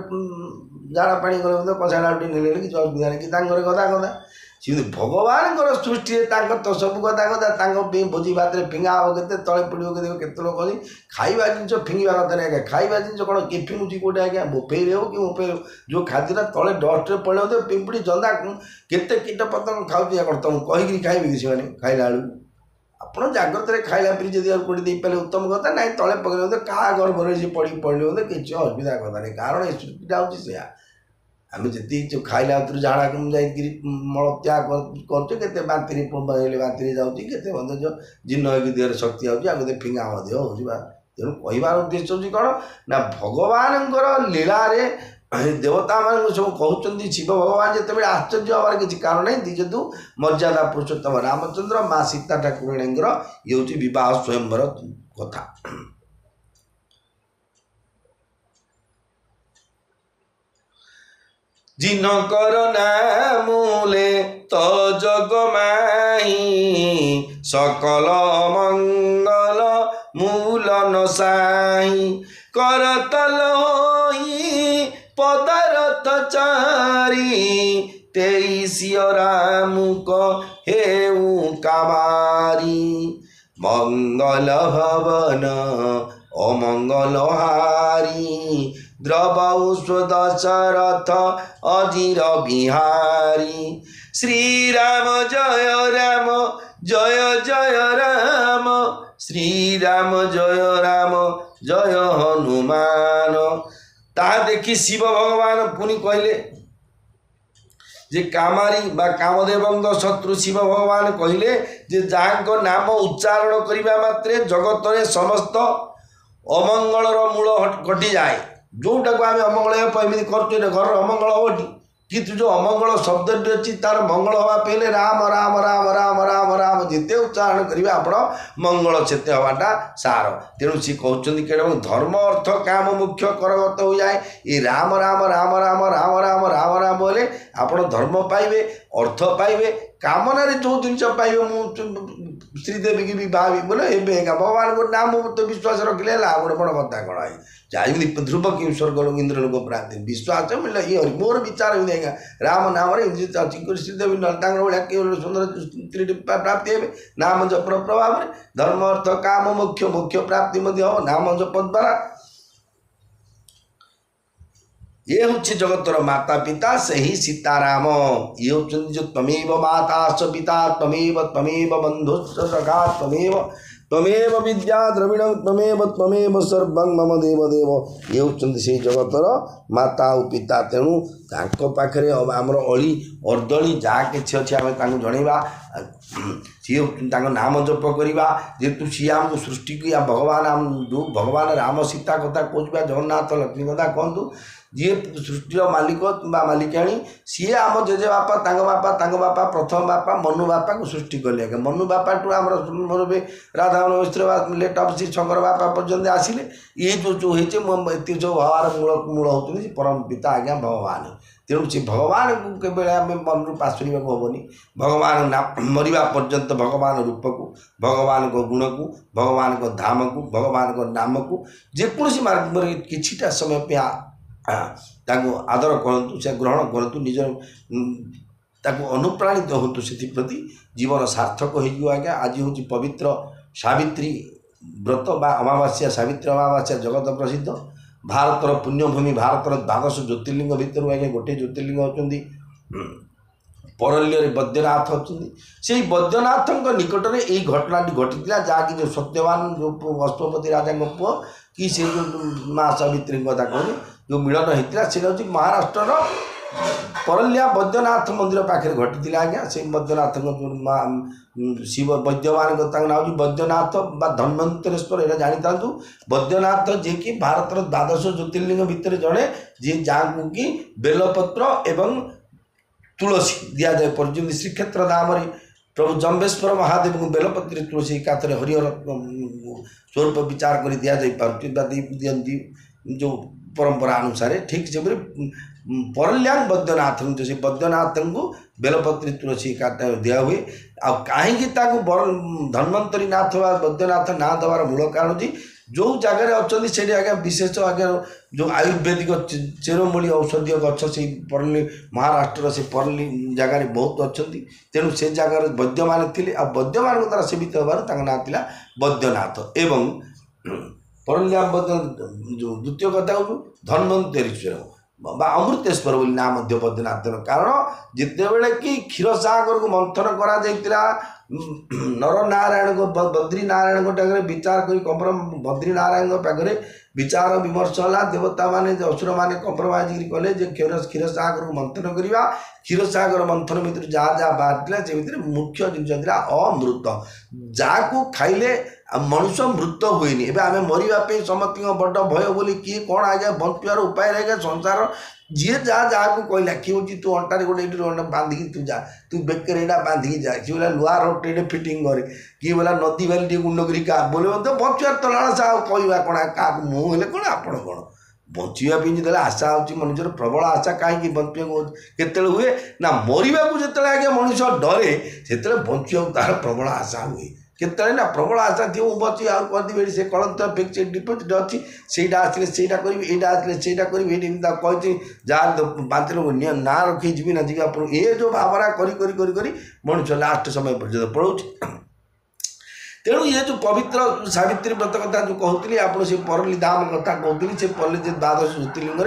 ଝାଡ଼ା ପାଣି ଗଲେ ମଧ୍ୟ କଷାଇ ଢାଳଟି ନେଲେ କିଛି ଅସୁବିଧା ନାହିଁ କି ତାଙ୍କ ଘରେ ଗଦା ଗଦା। ସେମିତି ଭଗବାନଙ୍କର ସୃଷ୍ଟିରେ ତାଙ୍କର ତ ସବୁ ଗଦା ଗଦା ତାଙ୍କ ଭୋଜି ଭାତରେ ଫିଙ୍ଗା ହେବ କେତେ ତଳେ ପଡ଼ିବ କେତେ ଲୋକ ଅଛି ଖାଇବା ଜିନିଷ ଫିଙ୍ଗିବା କଥା ନାହିଁ ଆଜ୍ଞା। ଖାଇବା ଜିନିଷ କ'ଣ କିଏ ଫିଙ୍ଗୁଛି କେଉଁଠି ଆଜ୍ଞା ବୋଫେଇରେ ହେଉ କି ମୋଫେଇରେ ହେଉ ଯେଉଁ ଖାଦ୍ୟଟା ତଳେ ଡଷ୍ଟରେ ପଡ଼ିବ ତ ପିମ୍ପୁଡ଼ି ଜନ୍ଦା କେତେ କୀଟ ପତଙ୍ଗ ଖାଉଛି ଆପଣ ତମକୁ କହିକିରି ଖାଇବେ କି ସେମାନେ ଖାଇଲା ବେଳକୁ ଆପଣ ଜାଗ୍ରତରେ ଖାଇଲା ପରେ ଯଦି ଆଉ କୋଡ଼ି ଦେଇପାରିଲେ ଉତ୍ତମ କଥା ନାହିଁ ତଳେ ପକେଇଲେ ମଧ୍ୟ କାହା ଗର୍ଭରେ ସେ ପଡ଼ିଲେ ମଧ୍ୟ କିଛି ଅସୁବିଧା କଥା ନାହିଁ କାରଣ ଏ ସୃଷ୍ଟିଟା ହେଉଛି ସେୟା। ଆମେ ଯେତିକି ଖାଇଲା ଭିତରୁ ଝାଡ଼ା ଯାଇକିରି ମଳତ୍ୟାଗ କରୁଛେ କେତେ ବାନ୍ତିରେ ହେଲେ ବାନ୍ତିରେ ଯାଉଛି କେତେ ମଧ୍ୟ ଜୀର୍ଣ୍ଣ ହେଇକି ଦେହରେ ଶକ୍ତି ଆସୁଛି ଆଉ କେତେ ଫିଙ୍ଗା ମଧ୍ୟ ହେଉଛି ବା। ତେଣୁ କହିବାର ଉଦ୍ଦେଶ୍ୟ ହେଉଛି କ'ଣ ନା ଭଗବାନଙ୍କର ଲୀଳାରେ ଦେବତାମାନଙ୍କୁ ସବୁ କହୁଛନ୍ତି ଶିବ ଭଗବାନ ଯେତେବେଳେ ଆଶ୍ଚର୍ଯ୍ୟ ହେବାର କିଛି କାରଣ ନାହିଁ ଯେହେତୁ ମର୍ଯ୍ୟାଦା ପୁରୁଷୋତ୍ତମ ରାମଚନ୍ଦ୍ର ମା ସୀତା ଠାକୁରାଣୀଙ୍କର ଇଏ ହେଉଛି ବିବାହ ସ୍ୱୟଂବର କଥା। ଜିନକର ନାମୁଲେ ତ ଜଗ ମାହି সকল মঙ্গল মূলন সাই করতল পদারথ চারি তেইশিয় রামুক হেউ কামারি মঙ্গল ভবন অমঙ্গল হারি দ্রবৌষ দশরথ অজির বিহারী শ্রীরাম জয় রাম জয় জয় রাম শ্রীরাম জয় রাম জয় হনুমান। তাহা দেখি শিব ভগবান পুনি কহিলে যে কামারি বা কামদেবଙ୍କ শত্রু শিব ভগবান কহিলে যে যাহাଙ୍କ নাম উচ্চাରଣ କରିବା ମାତ୍ରେ ଜଗତରେ ସମସ୍ତ ଅମଙ୍ଗଳର ମୂଳ କଟିଯାଏ। ଯେଉଁଟାକୁ ଆମେ ଅମଙ୍ଗଳ ଏମିତି କରୁଛୁ ଘରର ଅମଙ୍ଗଳ ହେବଟି କିନ୍ତୁ ଯେଉଁ ଅମଙ୍ଗଳ ଶବ୍ଦଟି ଅଛି ତାର ମଙ୍ଗଳ ହେବା ପାଇଲେ ରାମ ରାମ ରାମ ରାମ ରାମ ରାମ ଯେତେ ଉଚ୍ଚାରଣ କରିବେ ଆପଣ ମଙ୍ଗଳ ସେତେ ହେବାଟା ସାର। ତେଣୁ ସେ କହୁଛନ୍ତି କେବଳ ଧର୍ମ ଅର୍ଥ କାମ ମୁଖ୍ୟ କରଗତ ହୋଇଯାଏ। ଏ ରାମ ରାମ ରାମ ରାମ ରାମ ରାମ ରାମ ରାମ ହେଲେ ଆପଣ ଧର୍ମ ପାଇବେ ଅର୍ଥ ପାଇବେ କାମନାରେ ଯେଉଁ ଜିନିଷ ପାଇବେ। ମୁଁ ଶ୍ରୀଦେବୀକି ବି ଭାବି ବୋଲେ ଏବେ ଭଗବାନଙ୍କ ନାମ ତ ବିଶ୍ୱାସ ରଖିଲେ ହେଲା ଆଉ ଗୋଟେ ବଡ଼ କଥା କ'ଣ ଆଇ ଯାହା ଯେମିତି ଧ୍ରୁବ କି ସ୍ୱର୍ଗ ଲୋକ ଇନ୍ଦ୍ର ଲୋକ ପ୍ରାପ୍ତି ବିଶ୍ୱାସ ମିଳିଲା ଇଏ ମୋର ବିଚାର ଏମିତି ଆଜ୍ଞା ରାମ ନାମରେ ଶ୍ରୀଦେବୀ ତାଙ୍କର ଭଳିଆ କିଏ ସୁନ୍ଦର ସ୍ତ୍ରୀଟି ପ୍ରାପ୍ତି ହେବେ ନାମ ଜପ ପ୍ରଭାବରେ। ଧର୍ମ ଅର୍ଥ କାମ ମୋକ୍ଷ ମୋକ୍ଷ ପ୍ରାପ୍ତି ମଧ୍ୟ ହେବ ନାମ ଜପ ଦ୍ୱାରା। ये हूँ जगतर माता पिता से ही सीताराम। ये हूँ जो तमेव माता च पिता तमेव तमेव बंधु सखा तमेव त्वमेव विद्या द्रविणं त्वमेव सर्वं मम देव देव ये होउछन्ति से जगतर माता और पिता तेणु तांको पाखरे आमर अली अर्दली जहाँ किसी अच्छे आम तांको जनइबा सी तांको नाम जप करवा जेहेतु सी आमको सृष्टि किया भगवान आम जो भगवान राम सीता कथा कहूँ जगन्नाथ लक्ष्मी कथा कहतु जी सृष्टिर मालिक मालिकाणी सी आम जेजे बापा प्रथम बापा मनु बापा को सृष्टि कले मनु बापा टू आम राधा मिश्र लेट अफ श्री शंकर बापा पर्यंत आसिले ये जो होते जो भगवान मूल होती परम पिता आज्ञा भगवान तेणु से भगवान को केवल आम मन रू पाशुरा हेनी भगवान मरवा पर्यंत भगवान रूप को भगवान को गुण को भगवान को धाम को भगवान को नाम को जेकोसी मार्ग किछिटा समय पे ताको आदर करतु से ग्रहण करतु निजर ताको अनुप्राणित होतु से प्रति जीवन सार्थक हो आज्ञा आज हूँ पवित्र सावित्री व्रत बा अमावास्या सावित्री अमावास्या जगत प्रसिद्ध भारतर पुण्यभूमि भारतर 12 ज्योतिर्लिंग भितर आज्ञा गोटे ज्योतिर्लिंग होती परल्य बद्यनाथ अच्छा से बद्यनाथ निकट में यही घटनाटी घटी जहाँकि जो सत्यवान जो अश्वपति राजा पुओ कि से जो माँ सावित्री कथा कहूँ जो मिलन होता से हूँ महाराष्ट्र परल्या बद्यनाथ मंदिर पाखे घटी आज्ञा से बद्यनाथ जो शिव वैद्यमान ना हूँ बद्यनाथ बा धन्वंतरेश्वर यहाँ जानी था बद्यनाथ जी कि भारतर 12 ज्योतिर्लिंग भितर जड़े जी जहाँ कि बेलपत्र एवं तुलसी दि जाए पर श्रीक्षेत्र धाम प्रभु जम्बेश्वर महादेव को बेलपत्री तुलसी एकाथर हरिहर स्वरूप विचार कर दि जाए दिखती जो परंपरा अनुसार ठीक से परल्यां बद्यनाथ जो से बद्यनाथ को बेलपत्री तुलसी एकाठ दिया हुए आ कहीं धन्वंतरी नाथ बद्यनाथ ना देवार मूल कारण जी जो जगार अच्छा से आज्ञा विशेष आज्ञा जो आयुर्वेदिक चेरमूली औषधीय गछ से परली महाराष्ट्र से परली जगार बहुत अच्छा तेणु से जगार वैद्य मान थे आ वैद्य मान द्वारा सेवित होबार ना था बद्यनाथ एवं परल्या जो द्वितीय कथा हूँ धन्वंतरीश्वर बा अमृतेश्वर बोली ना बद्रीनाथ कारण जितेबले कि क्षीरसागर को मंथन करा नर नारायण को बद्री नारायण को टाइम विचार कर कंप्रम बद्री नारायण पाखे विचार विमर्श है देवता माने असुर मैंने कंप्रोमाइज कले क्षीरसागर को मंथन करवा क्षीरसागर मंथन भितर जहाँ जहाँ बाहर से मुख्य जिन अमृत जहाँ को खाइले मनुष्य मृत हुए आम मरवाई समस्त बड़ भय बोली किए कौन आज्ञा बंचार उपाय रहेगा संसार जी जहाँ जहाँ को कहला किए हूँ तू अंटार गोटे बांधिकी तू जा तू बेकर एटा बांधिकी जा किए बोला लुआ रोटे फिटिंग करे किए बोला नदी बाली टे गुंड करी क्या बोले बचार तो लाणसा कहवा कौन क्या मुझे कौन आपण कौन बचापी जो आशा हो मनुष्य प्रबल आशा कहीं बचा केत हुए ना मरवा को जो आज्ञा मनुष्य डरे से बचा तार प्रबल आशा हुए केतले ना प्रबल आशा थी बची आउ कर से कलंत फिक्स डिपोजिट अच्छी सेटा आसले सेटा करी एटा आसले सेटा करी कही जहाँ 5 लोग ना रखी जी ना जी आप ये जो भावना करी मनुष्य लास्ट समय पर्यटन पड़ोचे तेणु ये जो पवित्र सावित्री व्रत कथा जो कहती आप से परली धाम कथा कहती से परली 12 ज्योतिर्लिंग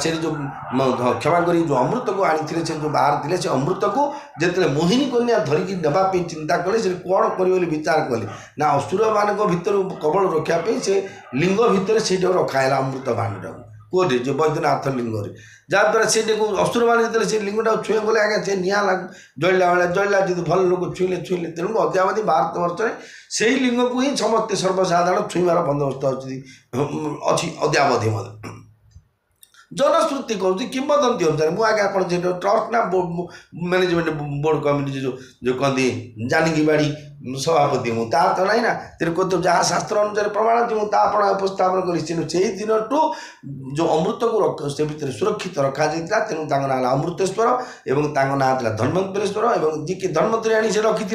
से जो क्षमा करी जो अमृत को आनी से जो बाहर थे से अमृत को जिते मोहिनी कन्या धरिकी देवाई चिंता कले से कौन कर विचार कले ना असुर मान भर कबल रखापी से लिंग भितर से रखाला अमृत भांडा कोटे जो वैद्यनाथ लिंग जहाँद्वारा से असुर मैंने से लिंगटा छुए गले आगे से निआ जल्ला भाया जल्ला जी भल लोग छुईले तेणु अद्यावधि भारत वर्ष में से ही लिंग को ही समस्ते सर्वसाधारण छुईबार बंदोबस्त अच्छी अद्यावधि जनश्रुति कहूँ किंवदंती अनुसार मुझे आगे आप ट्रस्ट ना मैनेजमेंट बोर्ड कमिटी जो कहती जानिकी बाड़ी सभापति हूँ ता तो नहीं ना तेरे को तो जहाँ शास्त्र अनुसार प्रमाण थी मुझे उपस्थापन कर दिन टू जो अमृत को रख से भितर सुरक्षित रखा जाता तेणु ना अमृतेश्वर एवं ना था धन्वंतरेश्वर एवं जी कि धन्वंतरी आनी से रखी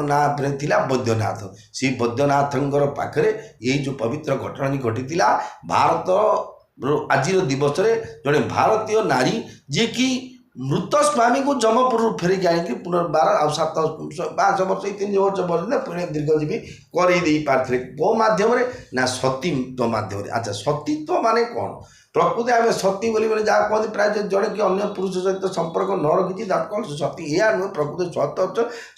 ना था वैद्यनाथ से वैद्यनाथ पाखे यही जो पवित्र घटना घटी भारत आज दिवस जड़े भारतीय नारी जी कि मृत स्वामी को जमपुर फेरिक आनिक पुनर्बार आ 5 वर्ष 3 वर्ष पर्यटन पुणे दीर्घजीवी कर कौ मध्यम ना सतीत्व मध्यम अच्छा सतीत्व माने कौन प्रकृति आम सती बोली जहाँ कहते प्राय जड़े कि अन्य पुरुष सहित संपर्क न रखी कौन सती या नुहे प्रकृति सत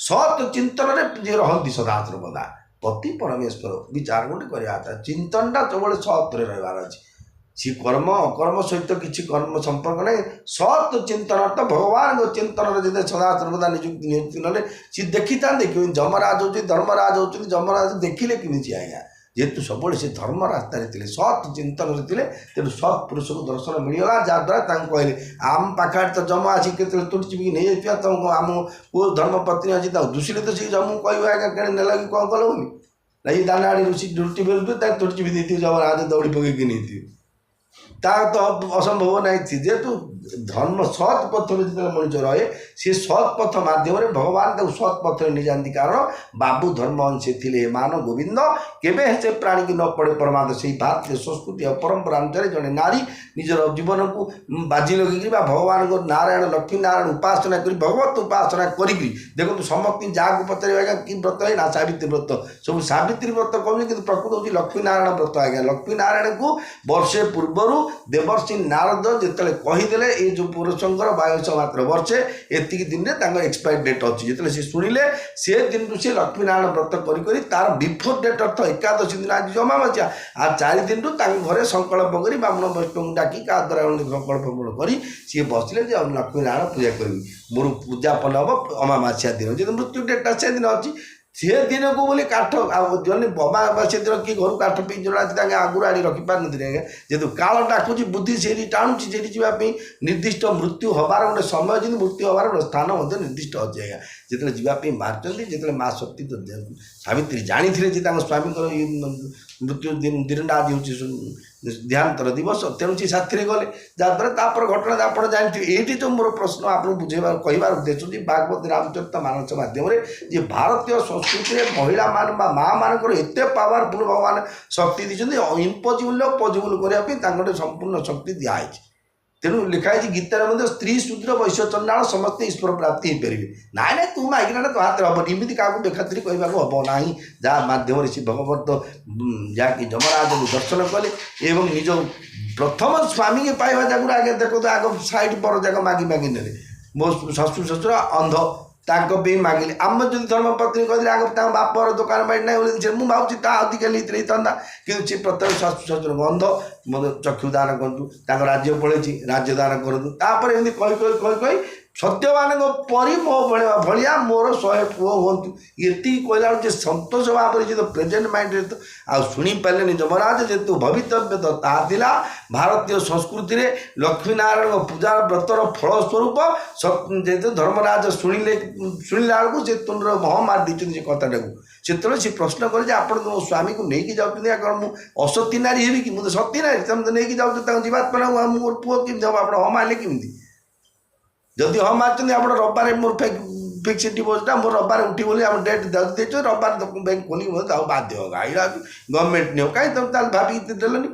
सत चिंतन जी रही सदा सर्वदा पति परमेश्वर विचार गोटे करवा चिंतनटा सब सत्रे रही सी कर्म अकर्म सहित किसी कर्म संपर्क नहीं सत चिंतन तो भगवान चिंतन जो सदा सर्वदा निजुक्ति नियुक्ति ना सी देखी था जमराज हो धर्मराज हो जमराज देखिले कि आज्ञा जेहेतु सब से धर्म रास्त सत चिंतन थे तेणु सत् पुरुष को दर्शन मिलगला जहाद्वारा कहले आम पाखे तो जम आसिक तुड़ी चिपिक नहीं जाता तुम आम पु धर्म पत्नी अच्छी दुषिले तो सी जमू कह आज्ञा कड़े नेला कि कौन कल बोली ना दाना आड़ी रुटी बेलू तुड़ी चिपी देती जमराज दौड़ी पकईकी नहीं ता तो असंभव नहीं जेहेतु धर्म सत् पथर जो मनुष्य रहे सी सत् पथ मध्यम भगवान सत् पथर नहीं जाती कारण बाबू धर्म अंशे थे मान गोविंद केवे से प्राणी की न पड़े परमात्मा से भारतीय संस्कृति और परंपरा अनुसार जड़े नारी निजर जीवन को बाजी लगे भगवान को नारायण लक्ष्मी नारायण उपासना कर भगवत उपासना करी देखो समस्त जहाँ को पचार कि व्रत है ना सावित्री व्रत सब सावित्री व्रत कहूँ कि प्रकृत हूँ लक्ष्मी नारायण व्रत आज्ञा लक्ष्मी नारायण को वर्षे पूर्वर देवर्षि नारद जिते कहीदे ये जो पुरुषंकर बयस मात्र वर्षे एति दिन में एक्सपायर डेट अच्छी जो सी शुणिले से दिन से लक्ष्मी नारायण व्रत करी तार बिफोर डेट अर्थ एकादशी दिन आज जमामस्या आ 4 दिन घरे संकल्प कर ब्राह्मण वैष्णव डाकी क्या द्वारा संकल्प कर सी बसले लक्ष्मी नारायण पूजा करी मोर पूजापन हम अमावास्या दिन जो मृत्यु डेटा से दिन अच्छी से दिन को बोली काठ जन अमावास्या दिन कि घर काठ पिंजरा आगुरी आड़ी रखिपार आज्ञा जेहतु काल डाकुची बुद्धि से टाणुची से जावाई निर्दिष्ट मृत्यु हबार गोटे समय जी मृत्यु हबार गोटे स्थान निर्दिष्ट अच्छे आज्ञा जो जावाई बाहर जो माँ शक्ति तो सावित्री जानी थे स्वामी मृत्यु दिन दिनटा आज हूँ देहांतर दिवस तेणु सी साथी गले जहाद्वारा घटना आप जानते ये जो मोर प्रश्न आप बुझेबार कहबार उद्देश्य भागवत रामचरित मानस मध्यम जी भारतीय संस्कृति में महिला मान माँ मान एत पावरफुल भगवान शक्ति दीजिए इम्पॉसिबल पॉसिबल करने संपूर्ण शक्ति दिखाई तेणु लिखाई गीतार स्त्री शूद्र वैश्य चंडाल समस्ते ईश्वर प्राप्ति हो पारे ना ना तू माइकिना तो हाथ हम निमित्त क्या बेखातिर कहना हम ना जहाँ मध्यम से भगवत जहाँकि जमराज को दर्शन कले एवं निज प्रथम स्वामी के पाइबा जगह आगे देखो तो आग साइड पर जाक मागी मागी ने मो शशुर शशुर अंध ताकि मागिले आम जो धर्मपत्नी कहते आगे बापर दुकान बाड़ी ना मुझे भावी अधिक लेता कि प्रत्येक शाशु शशुर अंध मो चक्षु दान करूँ राज्य पड़े राज्य दान करूँ एमती कही सत्यवान परी मो भाया मोर 100 पुओ हूँ ये कहला सतोष भाव में जो प्रेजेंट माइंड तो शुणी पारे जमराज जेहतु भवितव्य तो ताला भारतीय संस्कृति में लक्ष्मी नारायण पूजा व्रतर फलस्वरूप जेहतु धर्मराज शुणिले शुणिला बेलू से तुंड मह मार दी कथाटा को से प्रश्न करे आप स्वामी को लेकिन जाऊँ मुझे असती नारी हेबी कि मुझे सती नारी तुम नहीं जाऊँ जीवात्मा मोर पुओ कि आप हम मारे कमी जदि हम मार्च आप रबार मोर फिक्स डिपोजिटा मोर रबार उठी बोली आम डेट दे रबार बैंक खोली बाध्य होगा यहाँ गवर्नमेंट नहीं हो कहीं तुम भाविक देलनि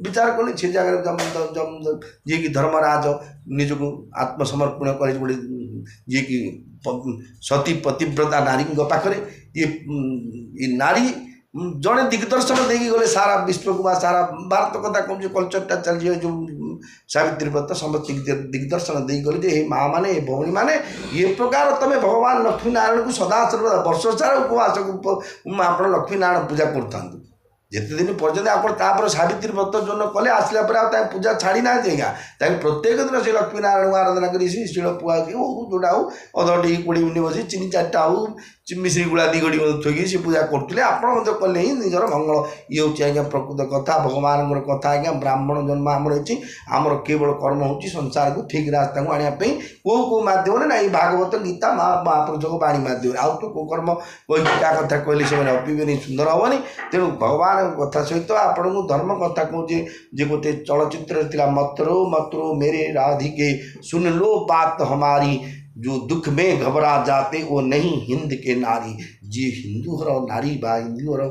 विचार कल से जगह जी कि धर्मराज निजक आत्मसमर्पण कर गोटे जी कि सती पतिव्रता नारी पाखे ये नारी जड़े दिग्दर्शन देकी गले सारा विश्व को सारा भारत कथा कहूँ कलचरटा चलिए जो सावित्री व्रत समस्त दिग्दर्शन दे गले माँ मैंने भौणी मैंने ये प्रकार तुम भगवान लक्ष्मी नारायण को सदा सर्वदा वर्ष सारा उपवास आप लक्ष्मी नारायण पूजा करता जिते दिन पर्यटन आप सावित्री व्रत जो कले आसला पूजा छाड़ी ना प्रत्येक दिन से लक्ष्मी नारायण को आराधना कर शिल पुआ हो जोटा हो अधटी 20 मिनट बस चीनी 4टा हो मिश्री गुड़ा 2 गड़ी थोड़ी सी पूजा करते आप कले ही निजर मंगल ये हूँ आज्ञा प्रकृत कथा भगवान कथा आज्ञा ब्राह्मण जन्म आमर केवल कर्म हो संसार को ठीक रास्ता को आने कौ मध्यम ना ये भागवत गीता महापुरुष को बाणी मध्यम आउ तो कौ कर्म कही क्या कथा कहले से अपिबे सुंदर हेनी तेणु भगवान कथा सहित आपण को धर्म कथा कहूँ जे गोटे चलचित्र मतरो मेरे राधिके सुन लो बात हमारी जो दुख में घबरा जाते वो नहीं हिंद के नारी जी हिंदू हर नारी बा हिंदू हर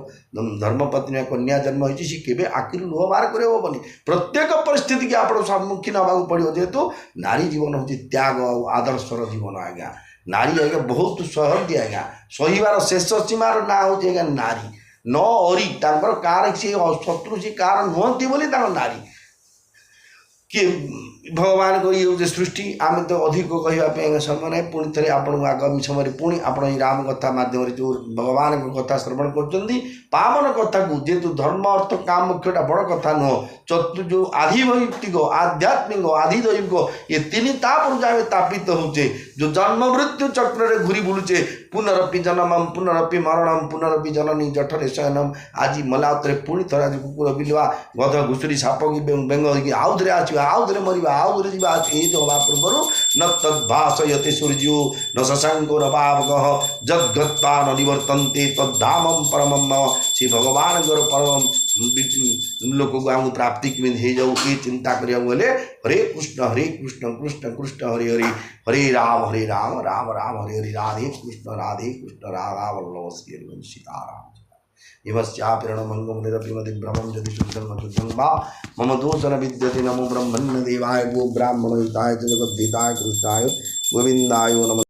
धर्मपत्नी कन्या जन्म होती सी केवे आखिर लुह बाहर करनी प्रत्येक परिस्थिति की आप सम्मुखीन होगा पड़ो जेहेतु नारी जीवन हूँ त्याग आदर्शर जीवन आज्ञा नारी आज्ञा बहुत सहती आज्ञा सहीबार शेष सीमार ना हूँ आज्ञा नारी न अरी कार सी शत्रु सी कार नुहति बोली नारी किए भगवान को ये हूँ सृष्टि आम तो अधिक कहवाई समय ना पुणी थे आपन आगामी समय पुणी आप राम कथा मध्यम जो भगवान कथा श्रवण कर पावन कथा को जेहेतु धर्म अर्थ काम मुख्यटा बड़ कथा नुह चतु जो आधिभौतिक आध्यात्मिक आधिदैविक ये तीन तापर जो आम तापित होचे जो जन्म मृत्यु चक्र में घूरी बुलुचे पुनरपि जन्मम पुनरपि मरणम पुनरपि जननी जठरे शयनम आज मलाउे पुणी थर आज कुकुर बिलवा गध घुषुरी साप कि बेंग कि आउ थे आसवा आउ थे मरवा आउ थे जा हवा पूर्व न तद्भाषयते सूर्यो न शशांको न पावक जद्गत्वा न निवर्तन्ते तद्धामम परमम से भगवान परम लोक को आम प्राप्ति केमी हो जाऊ ये चिंता करा गले हरे कृष्ण कृष्ण कृष्ण हरे हरे हरे राम राम राम हरे हरे राधे कृष्ण राधा वल्लभ श्री हरि सीताराम हिमश्चापिरणमंगम निरपिमतिभ्रमं यदि शुद्धं शुद्धं वा मम दोषन विद्यते नमो ब्रह्मण्य देवाय गो ब्राह्मण हिताय च जगद्धिताय कृष्णाय गोविंदाय नमः।